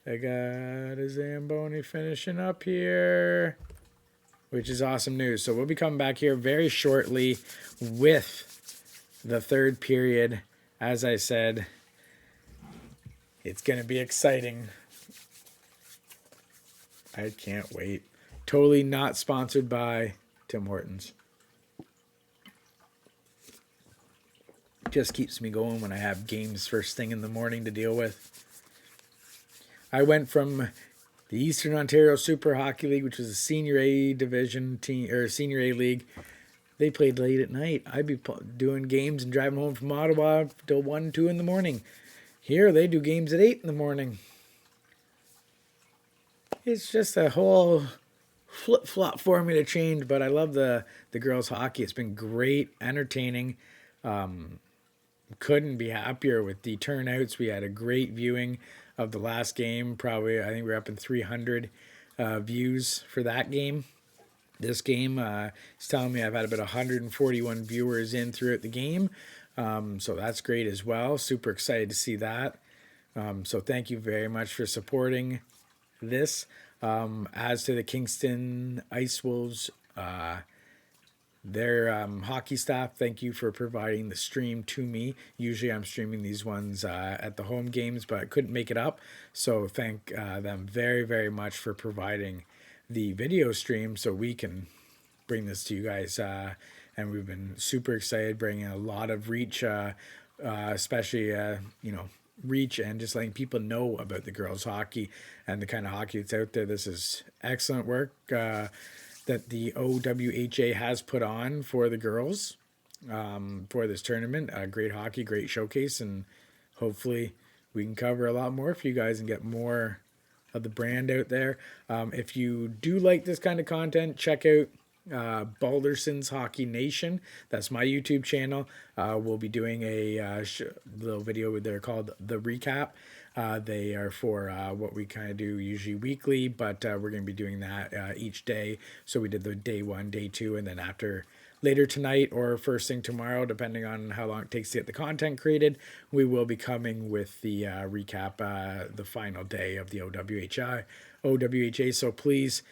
[SPEAKER 2] I got a Zamboni finishing up here, which is awesome news. So we'll be coming back here very shortly with the third period. As I said, it's going to be exciting. I can't wait. Totally not sponsored by Tim Hortons. Just keeps me going when I have games first thing in the morning to deal with. I went from the Eastern Ontario Super Hockey League, which was a Senior A division team, or Senior A league. They played late at night. I'd be doing games and driving home from Ottawa till 1, 2 in the morning. Here, they do games at 8 in the morning. It's just a whole flip-flop for me to change, but I love the girls' hockey. It's been great, entertaining. Couldn't be happier with the turnouts. We had a great viewing of the last game. Probably, I think we're up in 300 views for that game. This game, it's telling me I've had about 141 viewers in throughout the game. So that's great as well. Super excited to see that. So thank you very much for supporting this. As to the Kingston Ice Wolves, their hockey staff, thank you for providing the stream to me. Usually I'm streaming these ones at the home games, but I couldn't make it up. So thank them very, very much for providing the video stream so we can bring this to you guys. And we've been super excited, bringing a lot of reach, especially, reach and just letting people know about the girls' hockey and the kind of hockey that's out there. This is excellent work that the OWHA has put on for the girls for this tournament. Great hockey, great showcase, and hopefully we can cover a lot more for you guys and get more of the brand out there. If you do like this kind of content, check out Balderson's Hockey Nation. That's my YouTube channel. We'll be doing a little video there called The Recap. They are for what we kind of do usually weekly, but we're going to be doing that each day. So we did the day 1, day 2, and then after later tonight or first thing tomorrow, depending on how long it takes to get the content created, we will be coming with the recap the final day of the OWHA. So please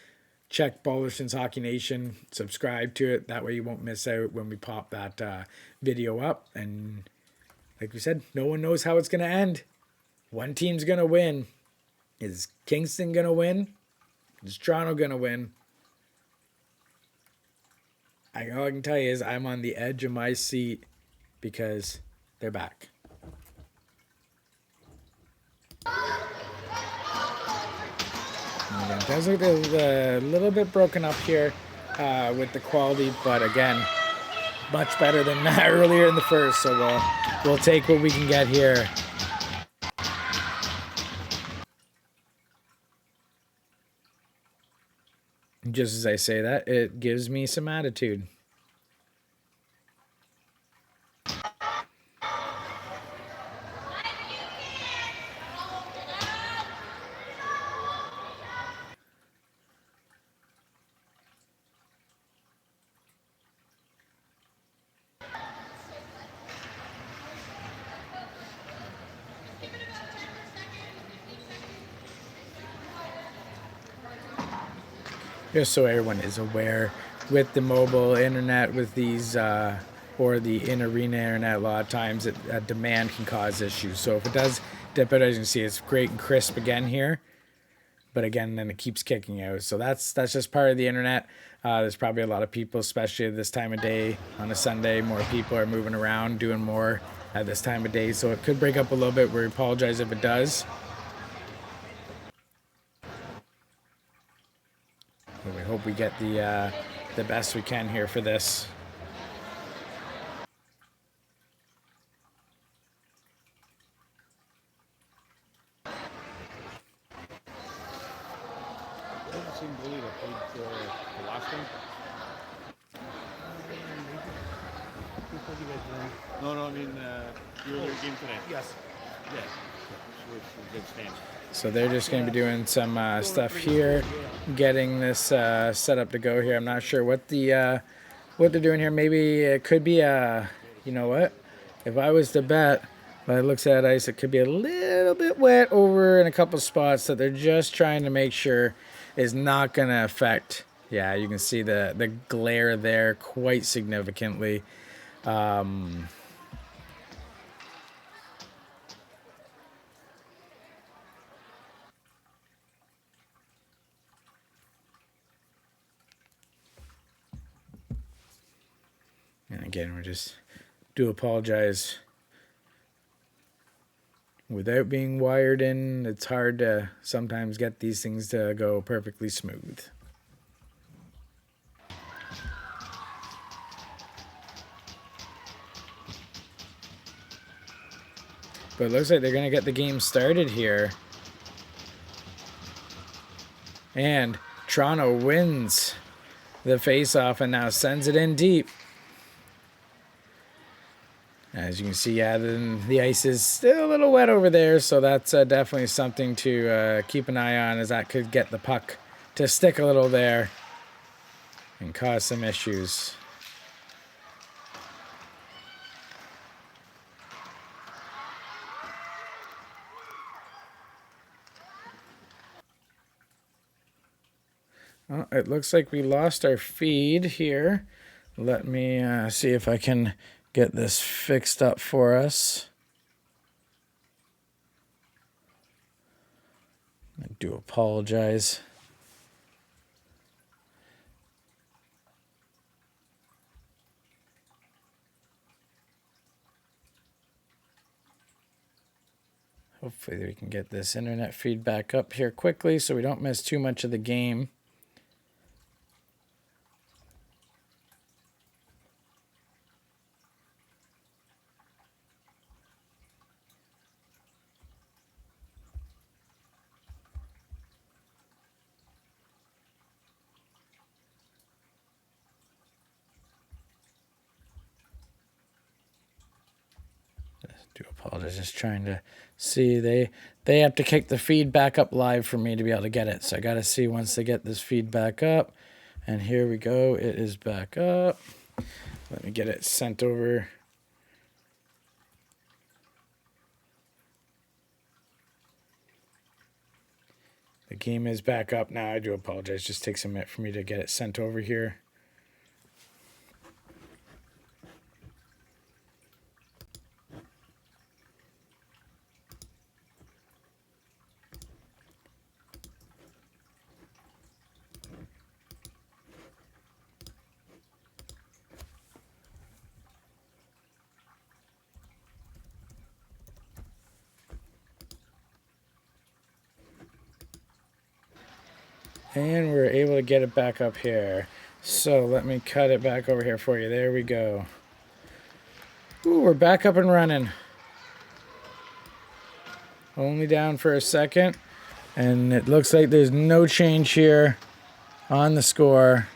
[SPEAKER 2] check Balderson's Hockey Nation, subscribe to it. That way you won't miss out when we pop that video up. And like we said, no one knows how it's going to end. One team's going to win. Is Kingston going to win? Is Toronto going to win? All I can tell you is I'm on the edge of my seat because they're back. Again, it does look a little bit broken up here with the quality, but again, much better than earlier in the first. So we'll take what we can get here. Just as I say that, it gives me some attitude. Just so everyone is aware, with the mobile internet, with these, or the in-arena internet, a lot of times demand can cause issues. So if it does dip out, as you can see, it's great and crisp again here. But again, then it keeps kicking out. So that's just part of the internet. There's probably a lot of people, especially at this time of day on a Sunday. More people are moving around, doing more at this time of day. So it could break up a little bit. We apologize if it does. But we hope we get the best we can here for this.
[SPEAKER 4] No, I mean, your game today. Yes. Yeah. Good stand.
[SPEAKER 2] So they're just going to be doing some stuff here, getting this set up to go here. I'm not sure what they're doing here. Maybe it could be you know what? If I was to bet, by the looks at ice, it could be a little bit wet over in a couple spots that they're just trying to make sure is not going to affect. Yeah, you can see the glare there quite significantly. And again, we just do apologize. Without being wired in, it's hard to sometimes get these things to go perfectly smooth. But it looks like they're going to get the game started here. And Toronto wins the face-off and now sends it in deep. As you can see, yeah, the ice is still a little wet over there, so that's definitely something to keep an eye on, as that could get the puck to stick a little there and cause some issues. Well, it looks like we lost our feed here. Let me see if I can get this fixed up for us. I do apologize. Hopefully we can get this internet feed back up here quickly so we don't miss too much of the game. Do apologize, just trying to see. They have to kick the feed back up live for me to be able to get it. So I got to see once they get this feed back up. And here we go. It is back up. Let me get it sent over. The game is back up now. I do apologize. Just takes a minute for me to get it sent over here. And we're able to get it back up here. So let me cut it back over here for you. There we go. Ooh, we're back up and running. Only down for a second. And it looks like there's no change here on the score.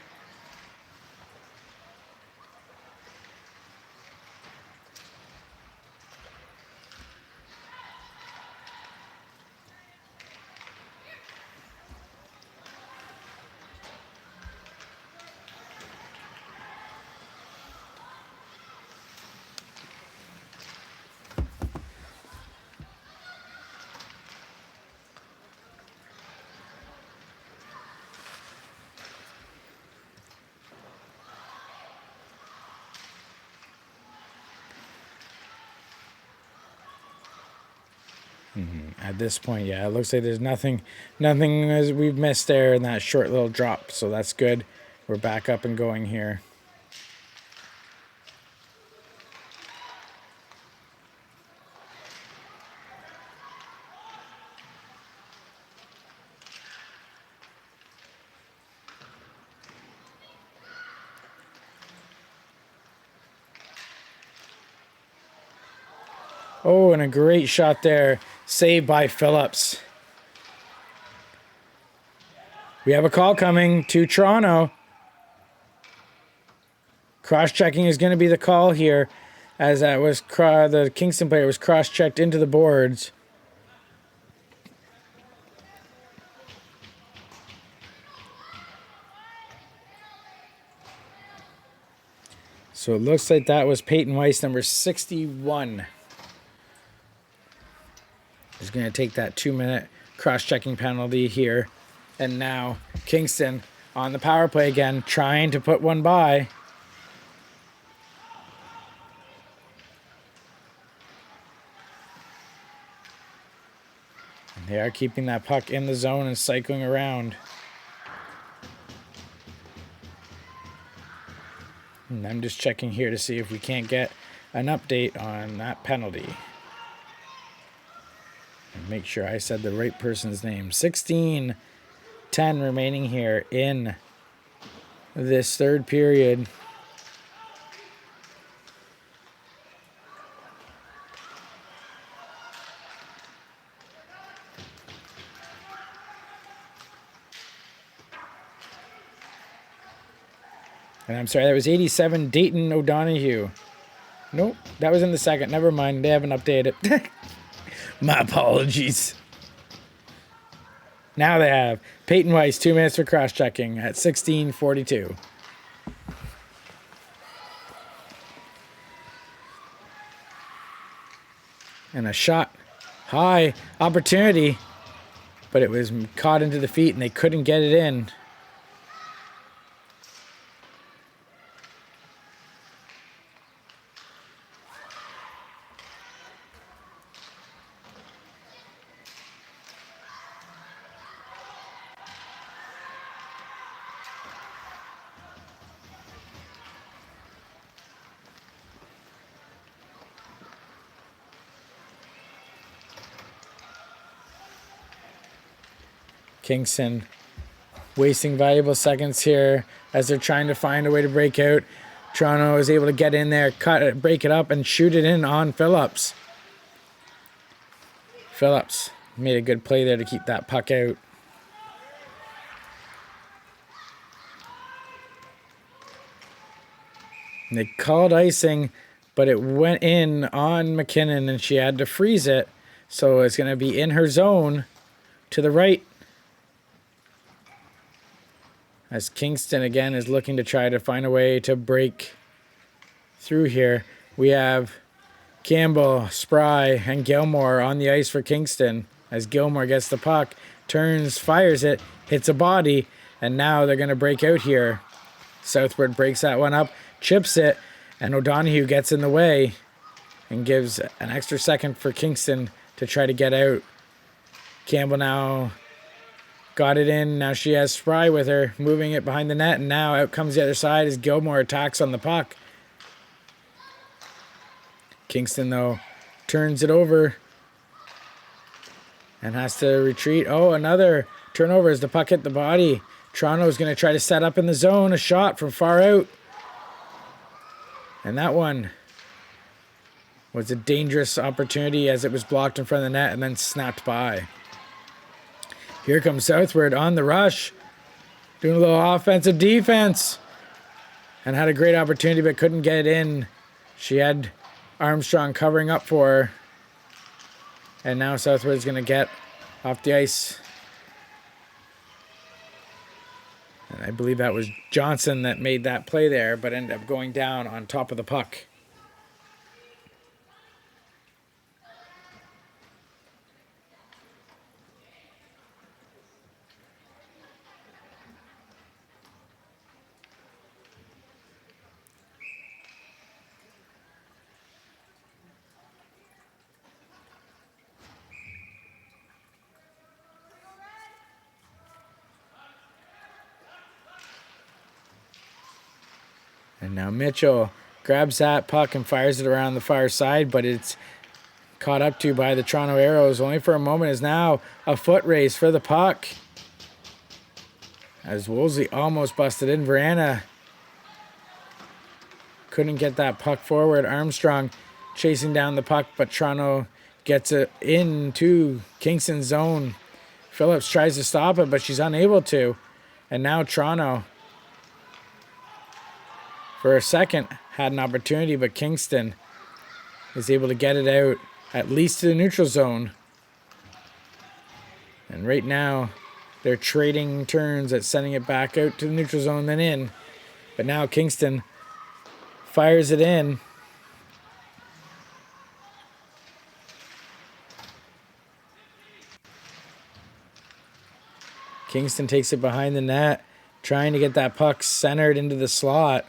[SPEAKER 2] At this point, yeah, it looks like there's nothing as we've missed there in that short little drop, so that's good. We're back up and going here. Oh, and a great shot there. Saved by Phillips. We have a call coming to Toronto. Cross-checking is going to be the call here, as that was the Kingston player was cross-checked into the boards. So it looks like that was Peyton Weiss, number 61. Is going to take that 2-minute cross-checking penalty here. And now Kingston on the power play again, trying to put one by. And they are keeping that puck in the zone and cycling around. And I'm just checking here to see if we can't get an update on that penalty. And make sure I said the right person's name. 16-10 remaining here in this third period. And I'm sorry, that was 87 Dayton O'Donoghue. Nope, that was in the second. Never mind, they haven't updated it. My apologies. Now they have Peyton Weiss, 2 minutes for cross-checking at 16:42. And a shot, high opportunity, but it was caught into the feet and they couldn't get it in. Kingston wasting valuable seconds here as they're trying to find a way to break out. Toronto is able to get in there, cut it, break it up, and shoot it in on Phillips. Phillips made a good play there to keep that puck out. And they called icing, but it went in on McKinnon, and she had to freeze it. So it's going to be in her zone to the right. As Kingston again is looking to try to find a way to break through here. We have Campbell, Spry, and Gilmore on the ice for Kingston. As Gilmore gets the puck, turns, fires it, hits a body, and now they're going to break out here. Southward breaks that one up, chips it, and O'Donoghue gets in the way and gives an extra second for Kingston to try to get out. Campbell now got it in. Now she has Spry with her, moving it behind the net, and now out comes the other side as Gilmore attacks on the puck. Kingston, though, turns it over and has to retreat. Oh, another turnover as the puck hit the body. Toronto's going to try to set up in the zone. A shot from far out. And that one was a dangerous opportunity as it was blocked in front of the net and then snapped by. Here comes Southward on the rush. Doing a little offensive defense. And had a great opportunity but couldn't get it in. She had Armstrong covering up for her. And now Southwood's going to get off the ice. And I believe that was Johnson that made that play there, but ended up going down on top of the puck. And now Mitchell grabs that puck and fires it around the far side, but it's caught up to by the Toronto Areos only for a moment. Is now a foot race for the puck. As Woolsey almost busted in. Verana couldn't get that puck forward. Armstrong chasing down the puck, but Toronto gets it into Kingston's zone. Phillips tries to stop it, but she's unable to. And now Toronto, for a second, had an opportunity, but Kingston is able to get it out, at least to the neutral zone. And right now, they're trading turns at sending it back out to the neutral zone, then in. But now Kingston fires it in. Kingston takes it behind the net, trying to get that puck centered into the slot.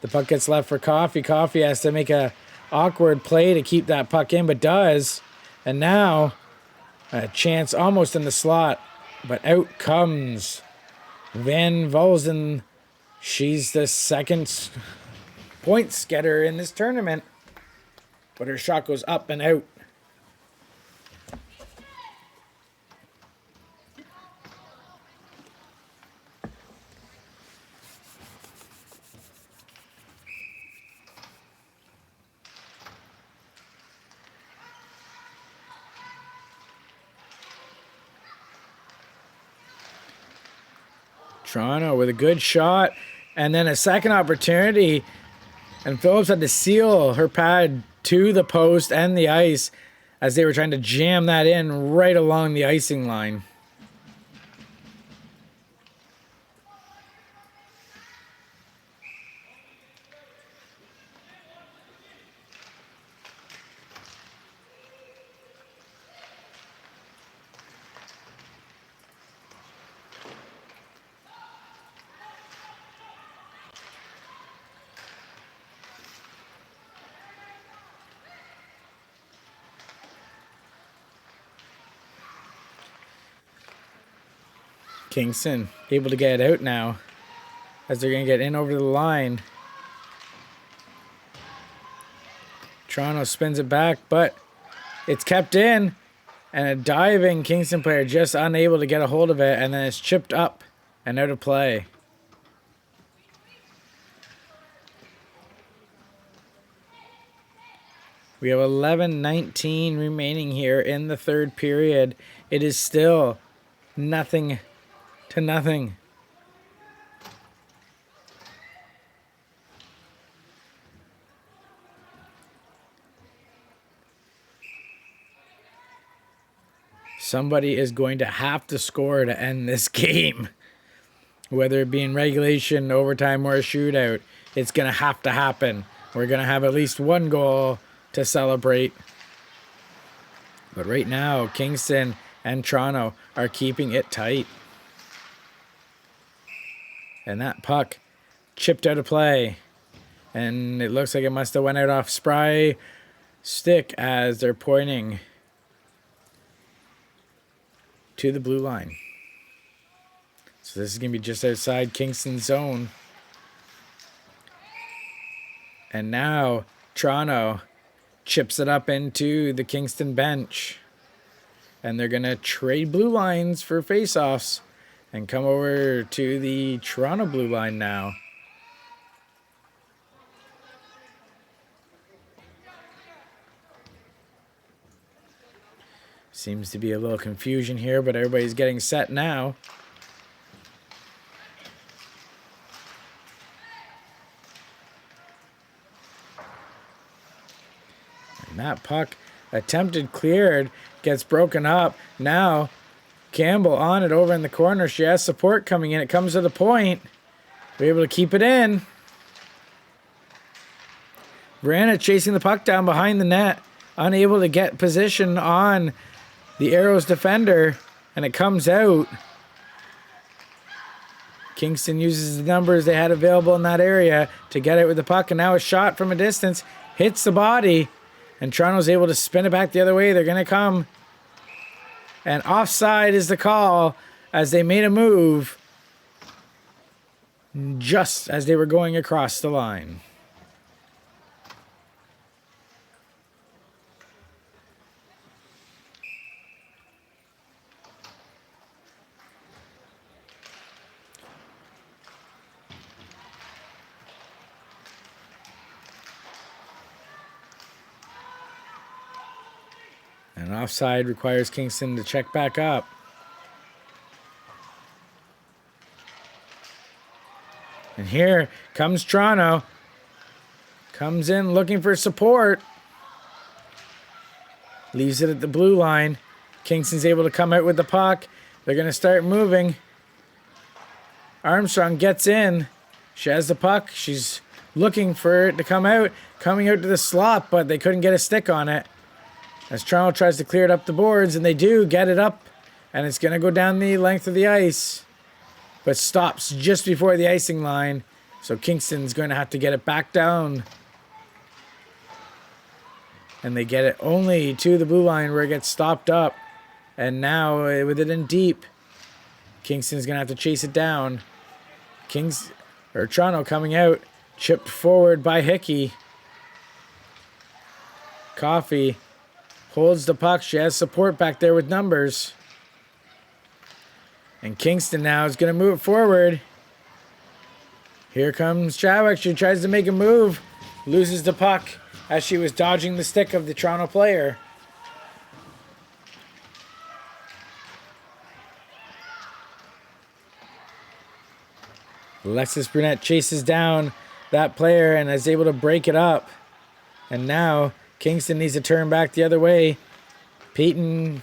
[SPEAKER 2] The puck gets left for Coffey. Coffey has to make a awkward play to keep that puck in, but does. And now a chance almost in the slot, but out comes Van Volzen. She's the second points getter in this tournament, but her shot goes up and out. Toronto with a good shot, and then a second opportunity, and Phillips had to seal her pad to the post and the ice as they were trying to jam that in right along the icing line. Kingston able to get it out now as they're going to get in over the line. Toronto spins it back, but it's kept in, and a diving Kingston player just unable to get a hold of it, and then it's chipped up and out of play. We have 11:19 remaining here in the third period. It is still nothing to nothing. Somebody is going to have to score to end this game. Whether it be in regulation, overtime, or a shootout, it's going to have to happen. We're going to have at least one goal to celebrate. But right now, Kingston and Toronto are keeping it tight. And that puck chipped out of play. And it looks like it must have went out off Spry stick as they're pointing to the blue line. So this is going to be just outside Kingston's zone. And now Toronto chips it up into the Kingston bench. and they're going to trade blue lines for face-offs and come over to the Toronto blue line now. Seems to be a little confusion here, but everybody's getting set now. And that puck, attempted cleared, gets broken up. Now, Campbell on it over in the corner. She has support coming in. It comes to the point. We're able to keep it in. Brianna chasing the puck down behind the net. Unable to get position on the Areos defender. And it comes out. Kingston uses the numbers they had available in that area to get it with the puck. And now a shot from a distance hits the body. And Toronto's able to spin it back the other way. They're going to come. And offside is the call as they made a move just as they were going across the line. And offside requires Kingston to check back up. And here comes Toronto. Comes in looking for support. Leaves it at the blue line. Kingston's able to come out with the puck. They're going to start moving. Armstrong gets in. She has the puck. She's looking for it to come out. Coming out to the slot, but they couldn't get a stick on it. As Toronto tries to clear it up the boards, and they do get it up, and it's going to go down the length of the ice, but stops just before the icing line, so Kingston's going to have to get it back down. And they get it only to the blue line where it gets stopped up, and now with it in deep, Kingston's going to have to chase it down. Toronto coming out, chipped forward by Hickey. Coffey holds the puck. She has support back there with numbers. And Kingston now is going to move forward. Here comes Chadwick. She tries to make a move. Loses the puck as she was dodging the stick of the Toronto player. Alexis Brunette chases down that player and is able to break it up. And now Kingston needs to turn back the other way. Peyton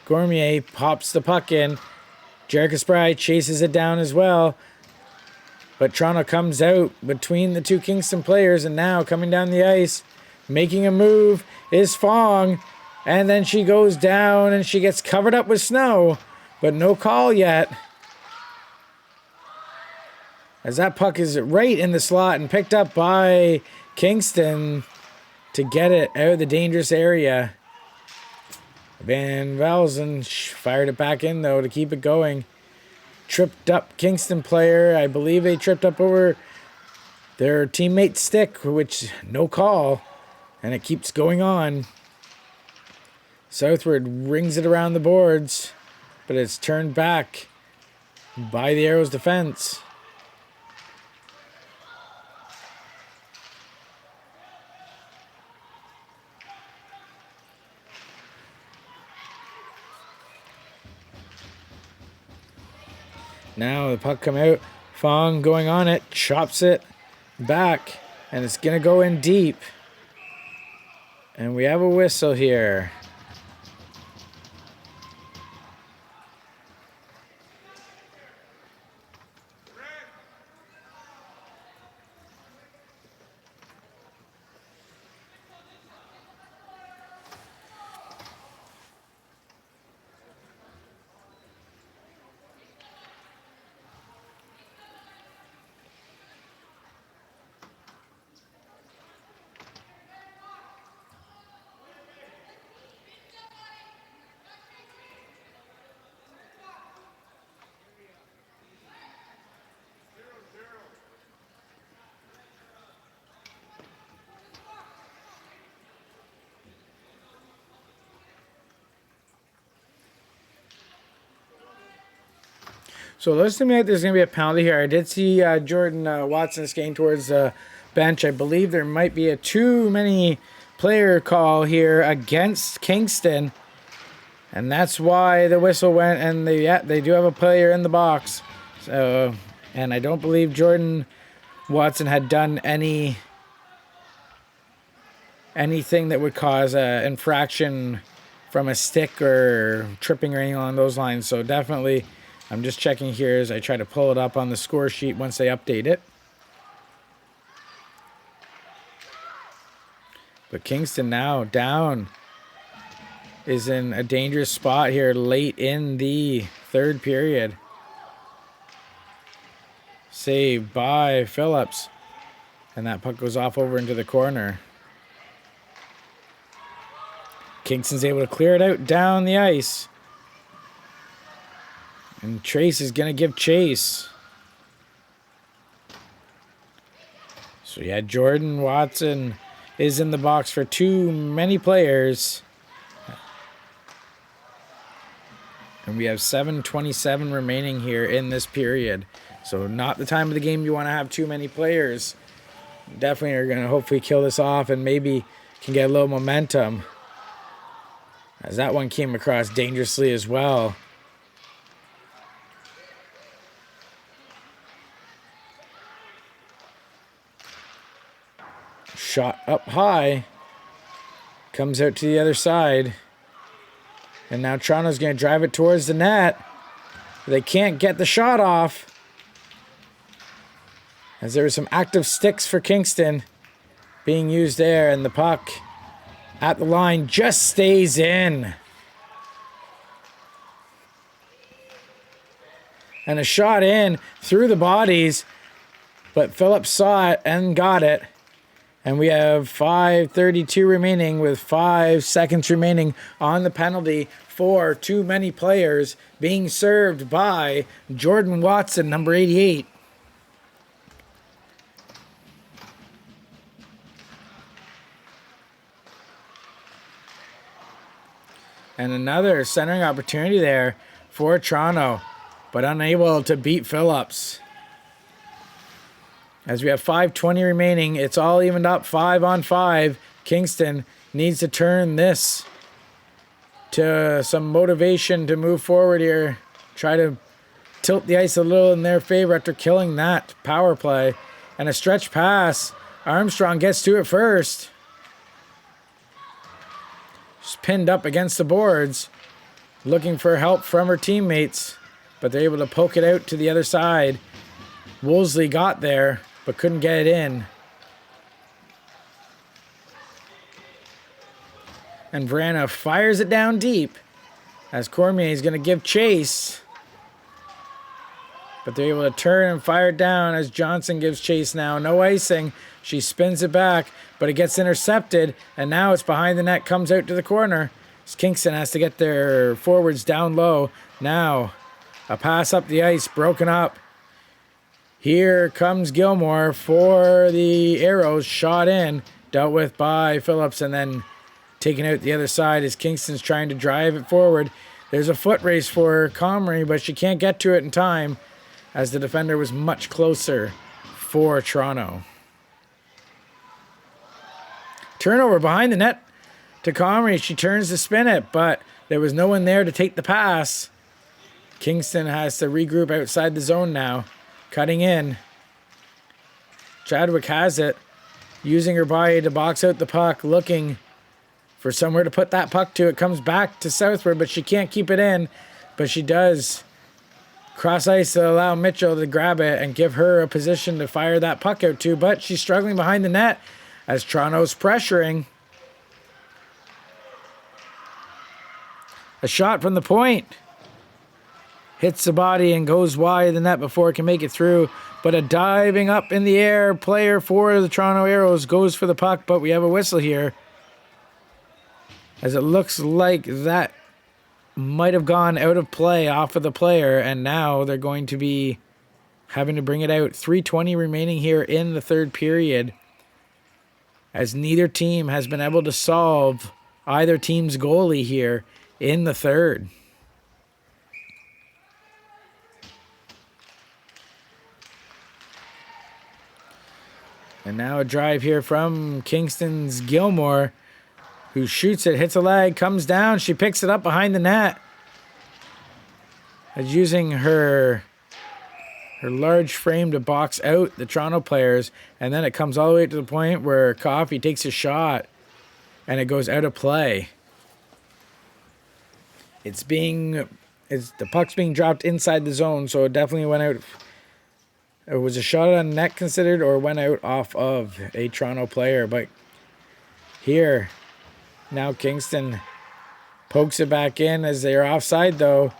[SPEAKER 2] Gourmier pops the puck in. Jerica Spry chases it down as well. But Toronto comes out between the two Kingston players, and now coming down the ice, making a move is Fong. And then she goes down and she gets covered up with snow, but no call yet. As that puck is right in the slot and picked up by Kingston to get it out of the dangerous area. Van Velzen fired it back in, though, to keep it going. Tripped up Kingston player. I believe they tripped up over their teammate's stick, which no call. And it keeps going on. Southward rings it around the boards, but it's turned back by the Areos defense. Now the puck come out. Fong going on it. Chops it back. And it's going to go in deep. And we have a whistle here. So it looks to me like there's going to be a penalty here. I did see Jordan Watson skating towards the bench. I believe there might be a too many player call here against Kingston. And that's why the whistle went. And they do have a player in the box. So, and I don't believe Jordan Watson had done anything that would cause an infraction from a stick or tripping or anything along those lines. So definitely, I'm just checking here as I try to pull it up on the score sheet once they update it. But Kingston now down is in a dangerous spot here late in the third period. Saved by Phillips. And that puck goes off over into the corner. Kingston's able to clear it out down the ice. And Trace is going to give chase. So yeah, Jordan Watson is in the box for too many players. And we have 7:27 remaining here in this period. So not the time of the game you want to have too many players. Definitely are going to hopefully kill this off and maybe can get a little momentum. As that one came across dangerously as well. Shot up high. Comes out to the other side. And now Toronto's going to drive it towards the net. They can't get the shot off. As there were some active sticks for Kingston being used there. And the puck at the line just stays in. And a shot in through the bodies. But Phillips saw it and got it. And we have 5:32 remaining with 5 seconds remaining on the penalty for too many players being served by Jordan Watson, number 88. And another centering opportunity there for Toronto, but unable to beat Phillips. As we have 5:20 remaining, it's all evened up 5-on-5. Kingston needs to turn this to some motivation to move forward here. Try to tilt the ice a little in their favor after killing that power play. And a stretch pass. Armstrong gets to it first. Just pinned up against the boards, looking for help from her teammates, but they're able to poke it out to the other side. Woolsey got there, but couldn't get it in. And Vrana fires it down deep as Cormier is going to give chase. But they're able to turn and fire it down as Johnson gives chase now. No icing. She spins it back, but it gets intercepted. And now it's behind the net, comes out to the corner. As Kingston has to get their forwards down low. Now a pass up the ice, broken up. Here comes Gilmore for the Areos. Shot in, dealt with by Phillips, and then taken out the other side as Kingston's trying to drive it forward. There's a foot race for Comrie, but she can't get to it in time as the defender was much closer for Toronto. Turnover behind the net to Comrie. She turns to spin it, but there was no one there to take the pass. Kingston has to regroup outside the zone now. Cutting in. Chadwick has it. Using her body to box out the puck. Looking for somewhere to put that puck to. It comes back to Southward, but she can't keep it in. But she does cross ice to allow Mitchell to grab it and give her a position to fire that puck out to. But she's struggling behind the net as Toronto's pressuring. A shot from the point. Hits the body and goes wide of the net before it can make it through. But a diving up in the air player for the Toronto Areos goes for the puck, but we have a whistle here. As it looks like that might have gone out of play off of the player, and now they're going to be having to bring it out. 3:20 remaining here in the third period, as neither team has been able to solve either team's goalie here in the third. And now a drive here from Kingston's Gilmore, who shoots it, hits a leg, comes down. She picks it up behind the net. As using her large frame to box out the Toronto players. And then it comes all the way to the point where Coffey takes a shot and it goes out of play. The puck's being dropped inside the zone, so it definitely went out. It was a shot on net considered, or went out off of a Toronto player. But here, now Kingston pokes it back in as they're offside though.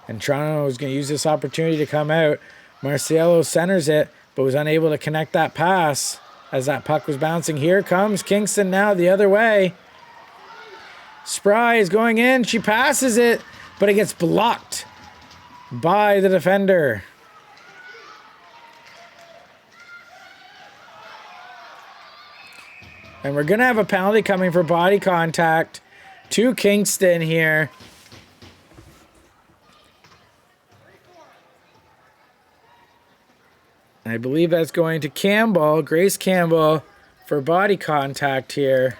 [SPEAKER 2] And Toronto is going to use this opportunity to come out. Marciello centers it, but was unable to connect that pass as that puck was bouncing. Here comes Kingston now the other way. Spry is going in. She passes it, but it gets blocked by the defender. And we're going to have a penalty coming for body contact to Kingston here. I believe that's going to Campbell, Grace Campbell, for body contact here.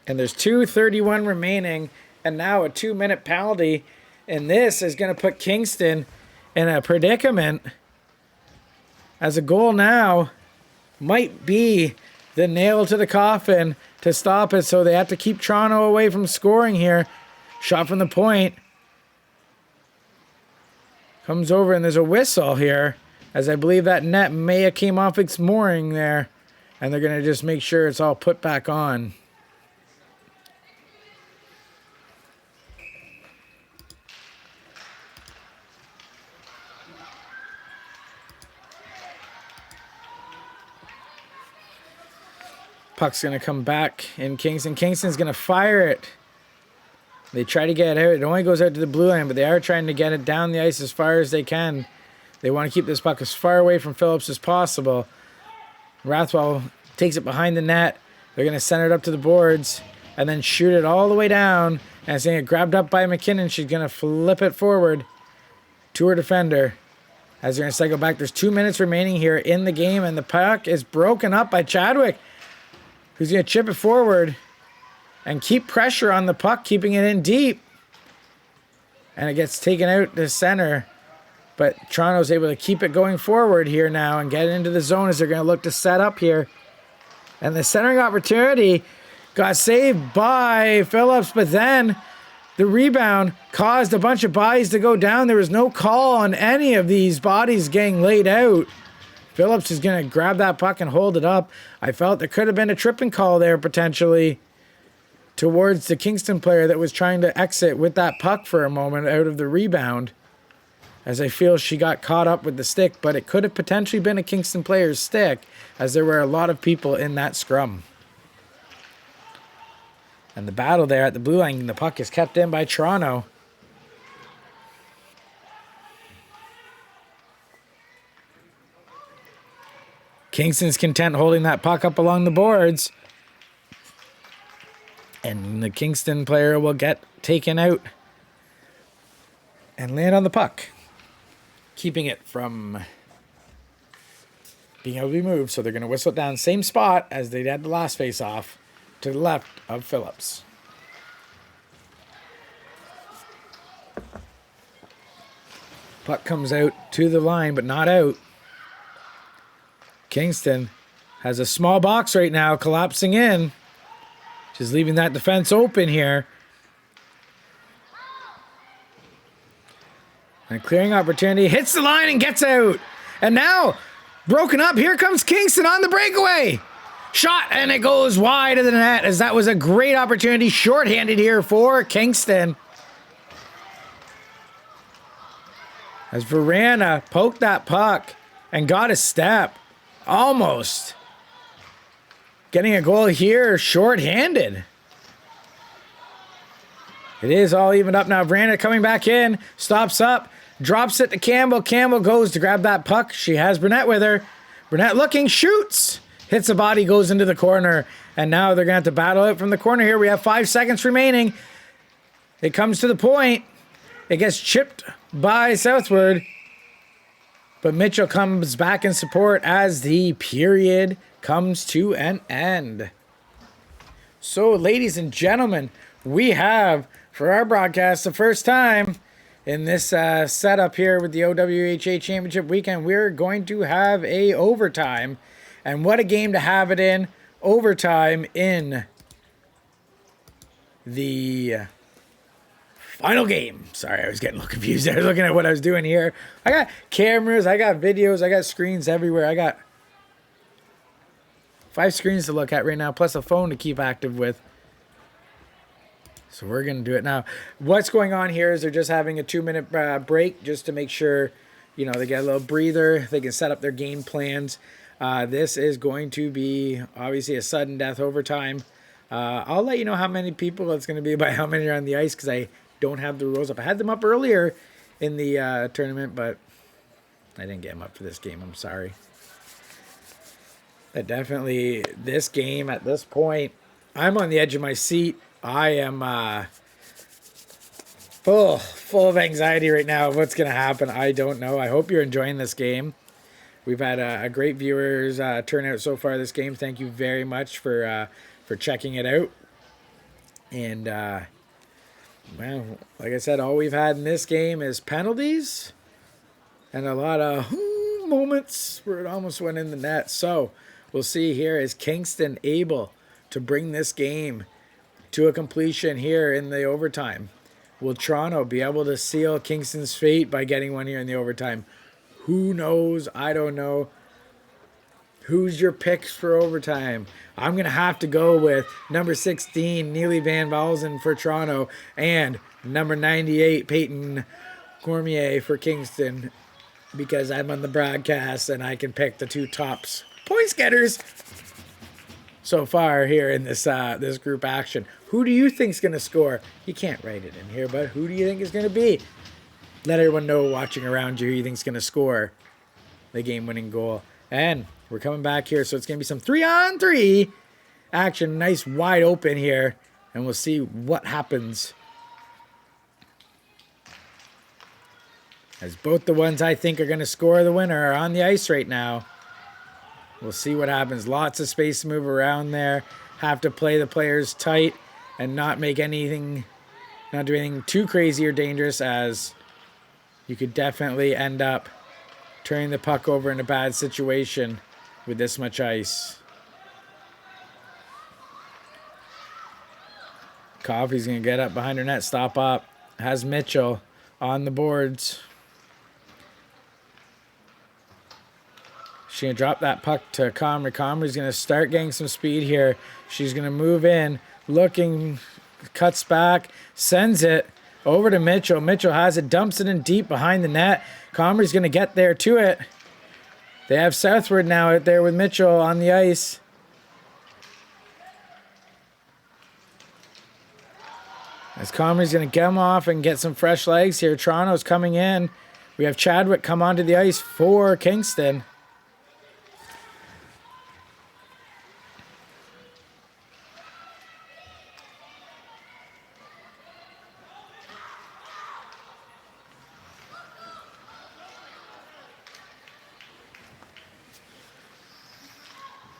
[SPEAKER 2] And there's 2:31 remaining, and now a 2-minute penalty. And this is going to put Kingston in a predicament, as a goal now might be the nail to the coffin to stop it. So they have to keep Toronto away from scoring here. Shot from the point. Comes over and there's a whistle here, as I believe that net may have came off its mooring there. And they're going to just make sure it's all put back on. Puck's going to come back in Kingston. Kingston's going to fire it. They try to get it out. It only goes out to the blue line, but they are trying to get it down the ice as far as they can. They want to keep this puck as far away from Phillips as possible. Rathwell takes it behind the net. They're going to send it up to the boards and then shoot it all the way down. And it's going to get grabbed up by McKinnon. She's going to flip it forward to her defender. As they're going to cycle back, there's 2 minutes remaining here in the game, and the puck is broken up by Chadwick, who's going to chip it forward and keep pressure on the puck, keeping it in deep. And it gets taken out to center. But Toronto's able to keep it going forward here now and get it into the zone as they're going to look to set up here. And the centering opportunity got saved by Phillips, but then the rebound caused a bunch of bodies to go down. There was no call on any of these bodies getting laid out. Phillips is going to grab that puck and hold it up. I felt there could have been a tripping call there potentially towards the Kingston player that was trying to exit with that puck for a moment out of the rebound, as I feel she got caught up with the stick, but it could have potentially been a Kingston player's stick, as there were a lot of people in that scrum. And the battle there at the blue line, the puck is kept in by Toronto. Kingston's content holding that puck up along the boards. And the Kingston player will get taken out and land on the puck, keeping it from being able to be moved. So they're going to whistle it down, same spot as they had the last face-off, to the left of Phillips. Puck comes out to the line, but not out. Kingston has a small box right now, collapsing in. Just leaving that defense open here. And a clearing opportunity. Hits the line and gets out. And now, broken up. Here comes Kingston on the breakaway. Shot, and it goes wide of the net, as that was a great opportunity. Shorthanded here for Kingston. As Verana poked that puck and got a step. Almost. Getting a goal here, short-handed. It is all evened up now. Verana coming back in, stops up, drops it to Campbell. Campbell goes to grab that puck. She has Burnett with her. Burnett looking, shoots, hits a body, goes into the corner. And now they're going to have to battle it from the corner here. We have 5 seconds remaining. It comes to the point. It gets chipped by Southwood. But Mitchell comes back in support as the period comes to an end. So, ladies and gentlemen, we have, for our broadcast, the first time in this setup here with the OWHA Championship Weekend, we're going to have a overtime. And what a game to have it in. Overtime in the final game. Sorry, I was getting a little confused. I was looking at what I was doing here. I got cameras, I got videos, I got screens everywhere. I got 5 screens to look at right now, plus a phone to keep active with. So we're going to do it now. What's going on here is they're just having a 2-minute break just to make sure, you know, they get a little breather. They can set up their game plans. This is going to be obviously a sudden death overtime. I'll let you know how many people it's going to be by how many are on the ice because I don't have the rules up. I had them up earlier in the tournament, but I didn't get them up for this game. I'm sorry. But definitely this game at this point, I'm on the edge of my seat. I am full of anxiety right now of what's going to happen. I don't know. I hope you're enjoying this game. We've had a great viewers turnout so far this game. Thank you very much for checking it out. And, well, like I said, all we've had in this game is penalties and a lot of moments where it almost went in the net. So we'll see here, is Kingston able to bring this game to a completion here in the overtime? Will Toronto be able to seal Kingston's fate by getting one here in the overtime? Who knows? I don't know. Who's your picks for overtime? I'm going to have to go with number 16, Neely Van Valzen for Toronto, and number 98, Peyton Cormier for Kingston, because I'm on the broadcast and I can pick the 2 tops points getters so far here in this this group action. Who do you think's going to score? You can't write it in here, but who do you think is going to be? Let everyone know watching around you who you think's going to score the game-winning goal. And we're coming back here, so it's going to be some 3-on-3 action. Nice wide open here, and we'll see what happens. As both the ones I think are going to score the winner are on the ice right now. We'll see what happens. Lots of space to move around there. Have to play the players tight and not make anything, not do anything too crazy or dangerous, as you could definitely end up turning the puck over in a bad situation with this much ice. Coffey's going to get up behind her net, stop up. Has Mitchell on the boards. She's going to drop that puck to Comrie. Comrie's going to start getting some speed here. She's going to move in, looking, cuts back, sends it over to Mitchell. Mitchell has it, dumps it in deep behind the net. Comrie's going to get there to it. They have Southward now out there with Mitchell on the ice. As Comrie's going to get him off and get some fresh legs here. Toronto's coming in. We have Chadwick come onto the ice for Kingston.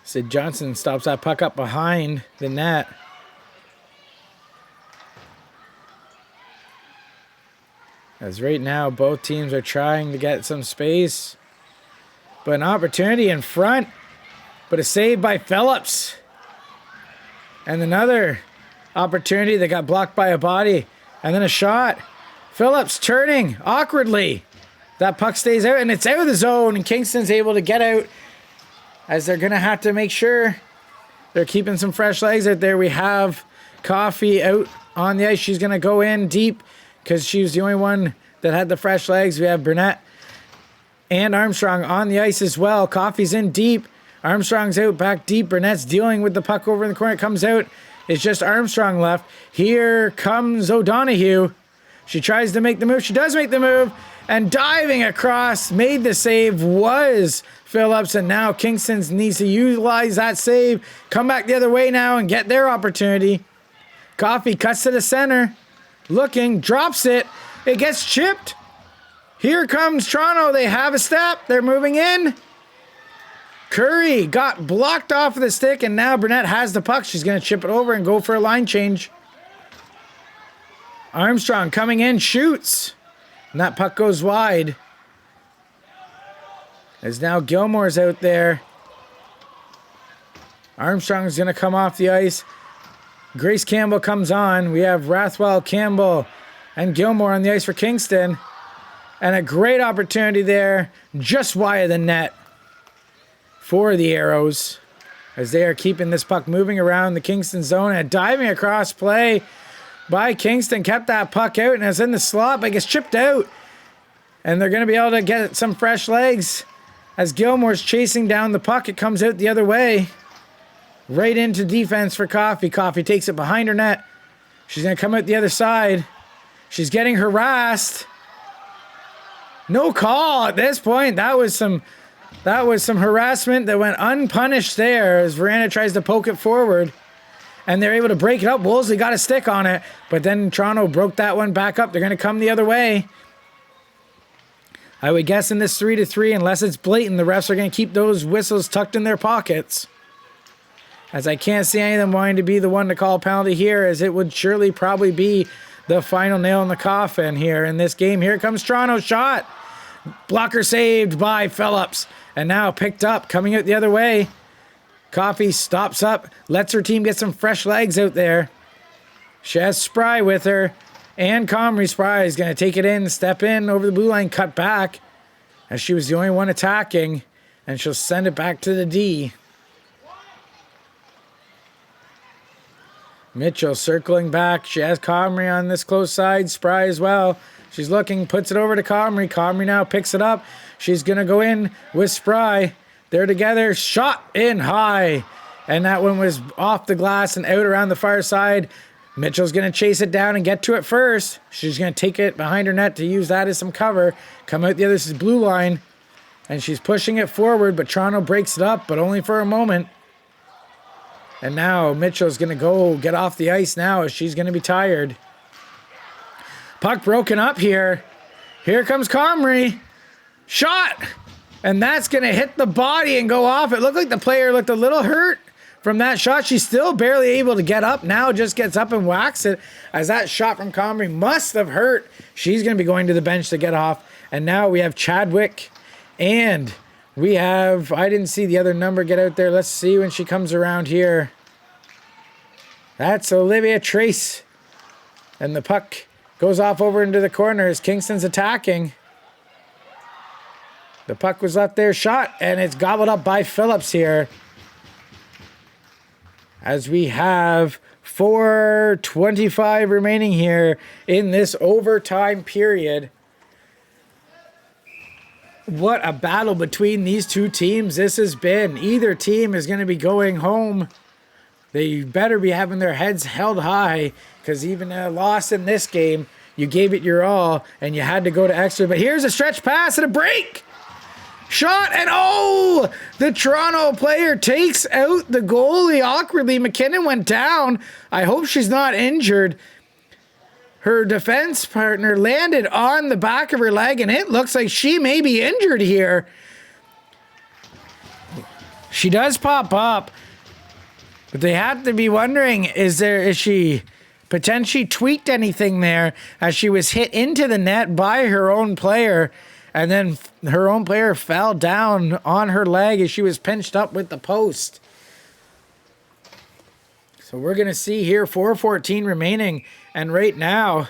[SPEAKER 2] Sid Johnson stops that puck up behind the net. As right now, both teams are trying to get some space. But an opportunity in front. But a save by Phillips. And another opportunity that got blocked by a body. And then a shot. Phillips turning awkwardly. That puck stays out and it's out of the zone. And Kingston's able to get out, as they're going to have to make sure they're keeping some fresh legs out there. We have Coffey out on the ice. She's going to go in deep because she was the only one that had the fresh legs. We have Burnett and Armstrong on the ice as well. Coffey's in deep. Armstrong's out back deep. Burnett's dealing with the puck over in the corner. It comes out. It's just Armstrong left. Here comes O'Donoghue. She tries to make the move. She does make the move. And diving across, made the save, was Phillips. And now Kingston needs to utilize that save. Come back the other way now and get their opportunity. Coffey cuts to the center. Looking, drops it. It gets chipped. Here comes Toronto. They have a step. They're moving in. Curry got blocked off of the stick, and now Burnett has the puck. She's going to chip it over and go for a line change. Armstrong coming in, shoots. And that puck goes wide. As now Gilmore's out there. Armstrong's going to come off the ice. Grace Campbell comes on. We have Rathwell, Campbell, and Gilmore on the ice for Kingston. And a great opportunity there, just wide of the net for the Areos, as they are keeping this puck moving around the Kingston zone. And diving across play by Kingston kept that puck out, and it's in the slot, but it gets chipped out. And they're going to be able to get some fresh legs. As Gilmore's chasing down the puck, it comes out the other way. Right into defense for Coffey. Coffey takes it behind her net. She's going to come out the other side. She's getting harassed. No call at this point. That was some harassment that went unpunished there as Veranda tries to poke it forward. And they're able to break it up. Woolsey got a stick on it, but then Toronto broke that one back up. They're going to come the other way. I would guess in this 3-3, unless it's blatant, the refs are going to keep those whistles tucked in their pockets. As I can't see any of them wanting to be the one to call a penalty here, as it would surely probably be the final nail in the coffin here in this game. Here comes Toronto's shot. Blocker saved by Phillips. And now picked up, coming out the other way. Coffey stops up, lets her team get some fresh legs out there. She has Spry with her. And Comrie. Spry is going to take it in, step in over the blue line, cut back. As she was the only one attacking. And she'll send it back to the D. Mitchell circling back. She has Comrie on this close side. Spry as well. She's looking, puts it over to Comrie. Comrie now picks it up. She's going to go in with Spry. They're together. Shot in high. And that one was off the glass and out around the far side. Mitchell's going to chase it down and get to it first. She's going to take it behind her net to use that as some cover. Come out the other blue line. And she's pushing it forward, but Toronto breaks it up, but only for a moment. And now Mitchell's going to go get off the ice now as she's going to be tired. Puck broken up here. Here comes Comrie. Shot! And that's going to hit the body and go off. It looked like the player looked a little hurt from that shot. She's still barely able to get up. Now just gets up and whacks it, as that shot from Comrie must have hurt. She's going to be going to the bench to get off. And now we have Chadwick. And we have, I didn't see the other number get out there. Let's see when she comes around here. That's Olivia Trace. And the puck goes off over into the corner as Kingston's attacking. The puck was left there, shot, and it's gobbled up by Phillips here. As we have 4:25 remaining here in this overtime period. What a battle between these two teams this has been. Either team is going to be going home. They better be having their heads held high, because even a loss in this game, you gave it your all and you had to go to extra. But here's a stretch pass and a break. Shot, and oh! The Toronto player takes out the goalie awkwardly. McKinnon went down. I hope she's not injured. Her defense partner landed on the back of her leg, and it looks like she may be injured here. She does pop up, but they have to be wondering, is she potentially tweaked anything there, as she was hit into the net by her own player, and then her own player fell down on her leg as she was pinched up with the post. So we're going to see here 4:14 remaining. And right now,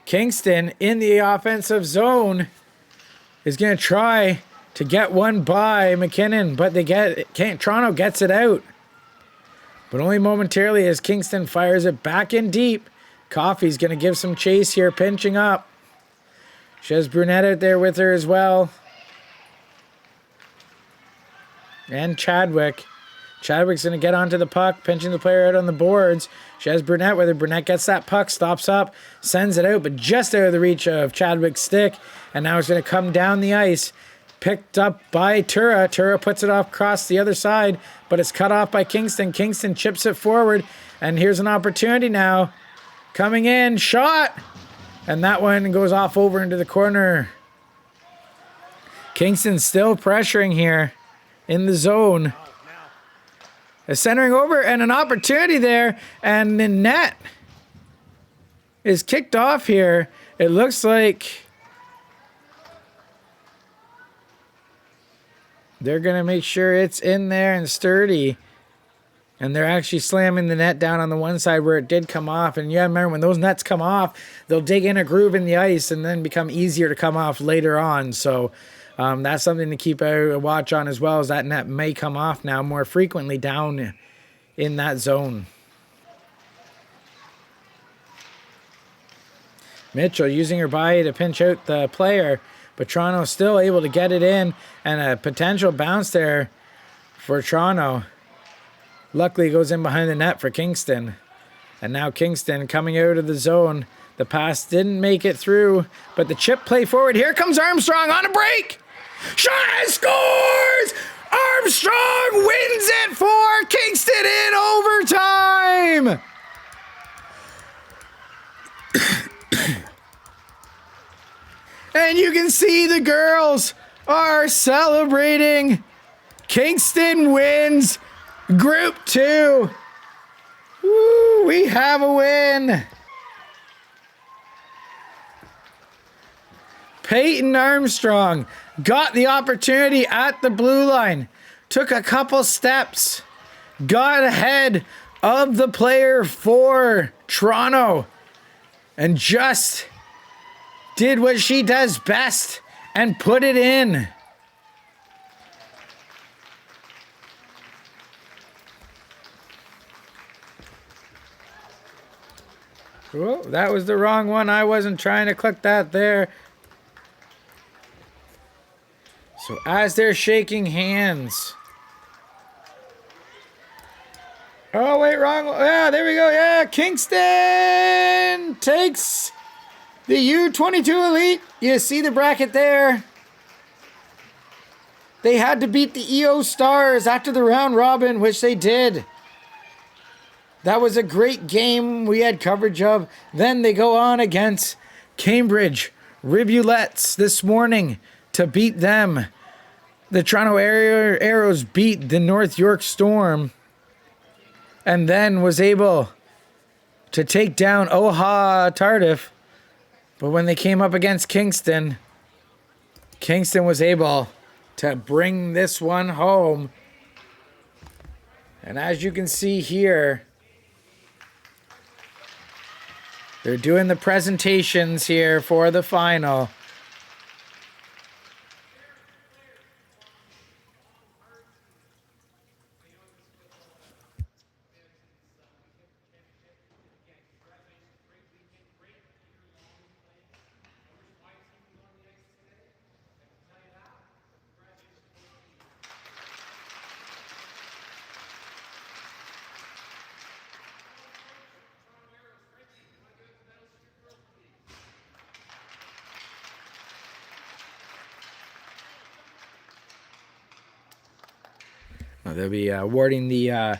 [SPEAKER 2] Kingston in the offensive zone is going to try to get one by McKinnon, but Toronto gets it out. But only momentarily, as Kingston fires it back in deep. Coffey's going to give some chase here, pinching up. She has Brunette out there with her as well. And Chadwick. Chadwick's going to get onto the puck, pinching the player out on the boards. She has Brunette with her. Brunette gets that puck, stops up, sends it out, but just out of the reach of Chadwick's stick. And now it's going to come down the ice. Picked up by Tura. Tura puts it off across the other side, but it's cut off by Kingston. Kingston chips it forward. And here's an opportunity now. Coming in, shot. And that one goes off over into the corner. Kingston still pressuring here in the zone. Centering over and an opportunity there. And the net is kicked off here. It looks like they're going to make sure it's in there and sturdy. And they're actually slamming the net down on the one side where it did come off. And yeah, remember, when those nets come off, they'll dig in a groove in the ice and then become easier to come off later on. So that's something to keep a watch on as well, as that net may come off now more frequently down in that zone. Mitchell using her body to pinch out the player, but Toronto still able to get it in, and a potential bounce there for Toronto. Luckily goes in behind the net for Kingston. And now Kingston coming out of the zone. The pass didn't make it through, but the chip play forward. Here comes Armstrong on a break. Shot scores! Armstrong wins it for Kingston in overtime! And you can see the girls are celebrating. Kingston wins Group 2. Woo, we have a win. Peyton Armstrong got the opportunity at the blue line, took a couple steps, got ahead of the player for Toronto, and just did what she does best and put it in. Oh, that was the wrong one. I wasn't trying to click that there. So as they're shaking hands. Oh, wait, wrong. Yeah, there we go. Yeah, Kingston takes the U22 Elite. You see the bracket there. They had to beat the EO Stars after the round robin, which they did. That was a great game we had coverage of. Then they go on against Cambridge Rivulets this morning to beat them. The Toronto Areos beat the North York Storm and then was able to take down OWHA Tardif. But when they came up against Kingston, Kingston was able to bring this one home. And as you can see here, they're doing the presentations here for the final. They'll be awarding the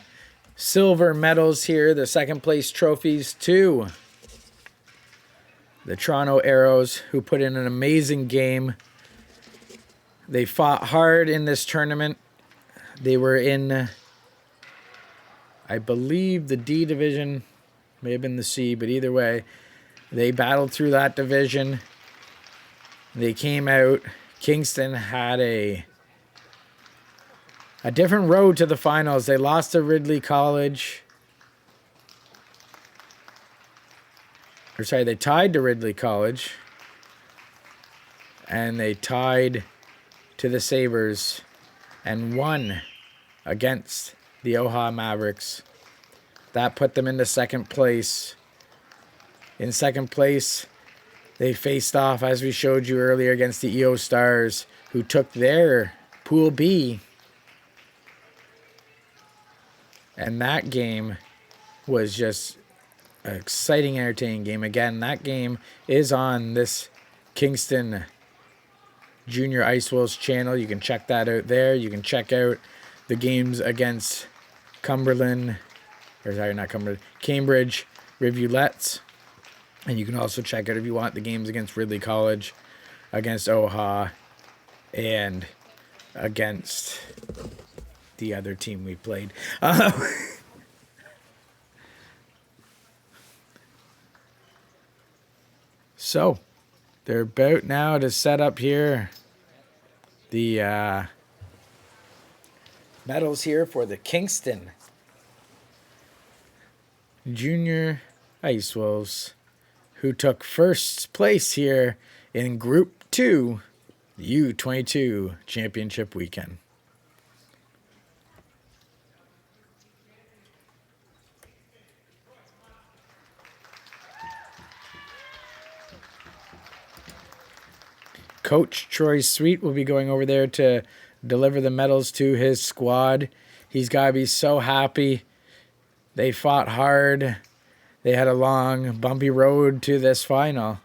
[SPEAKER 2] silver medals here, the second place trophies to the Toronto Areos, who put in an amazing game. They fought hard in this tournament. They were in, I believe, the D division, may have been the C, but either way, they battled through that division. They came out. Kingston had a different road to the finals. They lost to Ridley College. Or sorry, they tied to Ridley College. And they tied to the Sabres and won against the OWHA Mavericks. That put them into second place. In second place, they faced off, as we showed you earlier, against the EO Stars, who took their Pool B. And that game was just an exciting, entertaining game. Again, that game is on this Kingston Junior Ice Wolves channel. You can check that out there. You can check out the games against Cambridge Rivulets. And you can also check out if you want the games against Ridley College, against OWHA, and against the other team we played. So, they're about now to set up here the medals here for the Kingston Junior Ice Wolves, who took first place here in Group 2, the U22 Championship Weekend. Coach Troy Sweet will be going over there to deliver the medals to his squad. He's got to be so happy. They fought hard. They had a long, bumpy road to this final.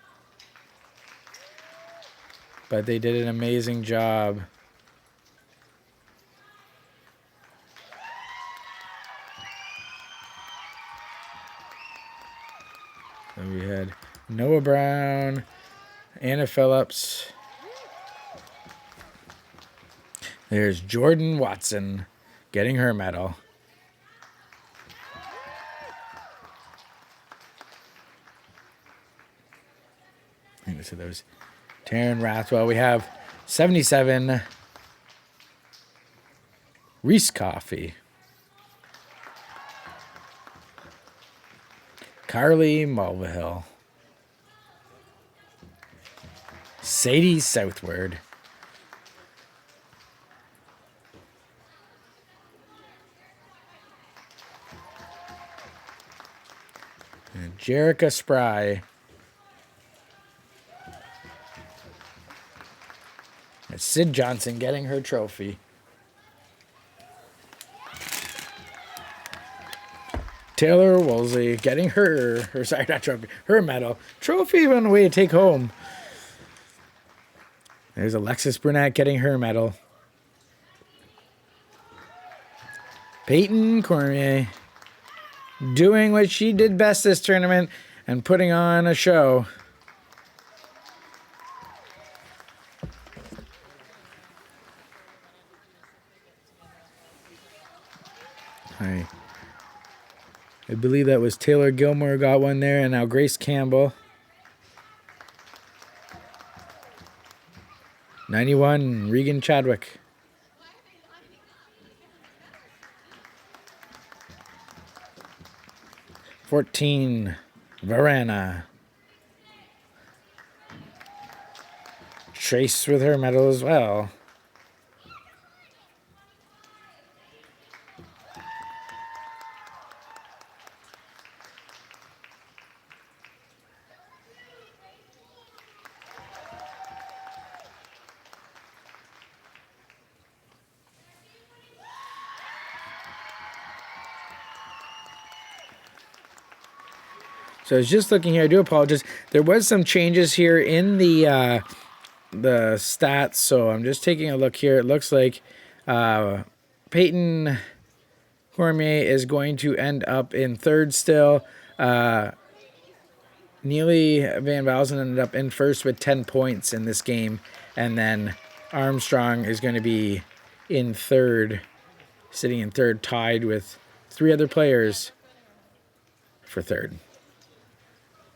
[SPEAKER 2] But they did an amazing job. So we had Noah Brown, Anna Phillips. There's Jordan Watson getting her medal. So there's Taryn Rathwell. We have 77. Reese Coffey. Carly Mulvihill. Sadie Southward. And Jerica Spry. And Sid Johnson getting her trophy. Taylor Woolsey getting her medal. Trophy on the way to take home. There's Alexis Burnett getting her medal. Peyton Cormier doing what she did best this tournament and putting on a show. I believe that was Taylor Gilmore got one there, and now Grace Campbell. 91, Regan Chadwick. $14, Varana. Trace with her medal as well. So I was just looking here. I do apologize. There was some changes here in the stats. So I'm just taking a look here. It looks like Peyton Cormier is going to end up in third still. Neely Van Valzen ended up in first with 10 points in this game. And then Armstrong is going to be in third, sitting in third, tied with 3 other players for third.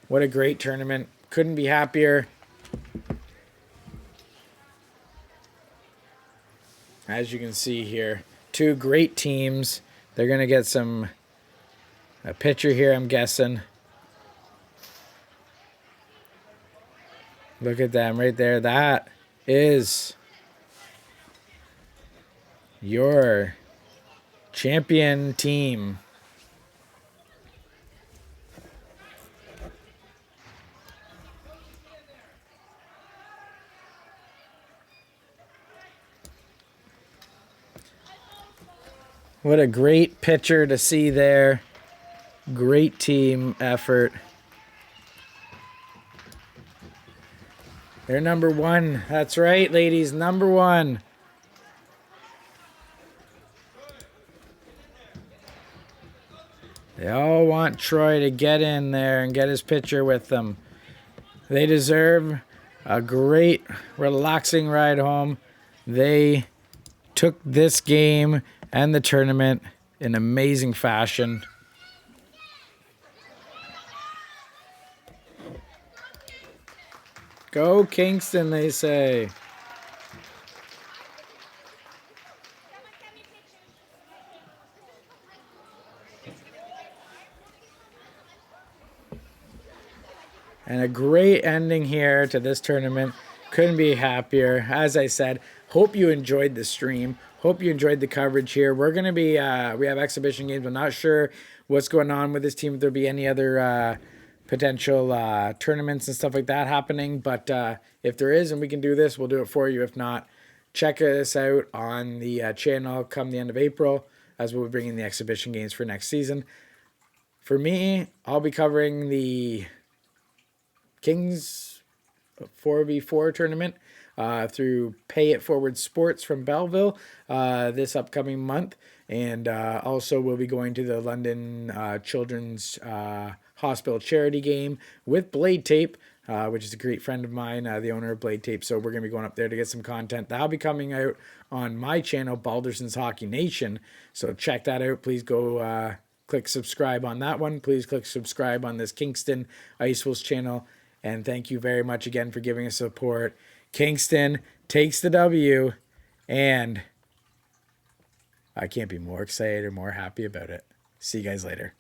[SPEAKER 2] What a great tournament. Couldn't be happier. As you can see here, 2 great teams. They're going to get a picture here, I'm guessing. Look at them right there. That is your champion team. What a great picture to see there. Great team effort. They're number 1. That's right, ladies. Number 1. They all want Troy to get in there and get his picture with them. They deserve a great, relaxing ride home. They took this game and the tournament in amazing fashion. Go Kingston, they say. And a great ending here to this tournament. Couldn't be happier. As I said, hope you enjoyed the stream. Hope you enjoyed the coverage here. We're going to be, we have exhibition games. I'm not sure what's going on with this team. If there'll be any other potential tournaments and stuff like that happening. But if there is and we can do this, we'll do it for you. If not, check us out on the channel come the end of April as we'll be bringing the exhibition games for next season. For me, I'll be covering the Kings 4v4 tournament through Pay It Forward Sports from Belleville this upcoming month. And also we'll be going to the London Children's Hospital charity game with Blade Tape, which is a great friend of mine, the owner of Blade Tape. So we're going to be going up there to get some content. That'll be coming out on my channel, Balderson's Hockey Nation. So check that out. Please go click subscribe on that one. Please click subscribe on this Kingston Ice Wolves channel. And thank you very much again for giving us support. Kingston takes the W, and I can't be more excited or more happy about it. See you guys later.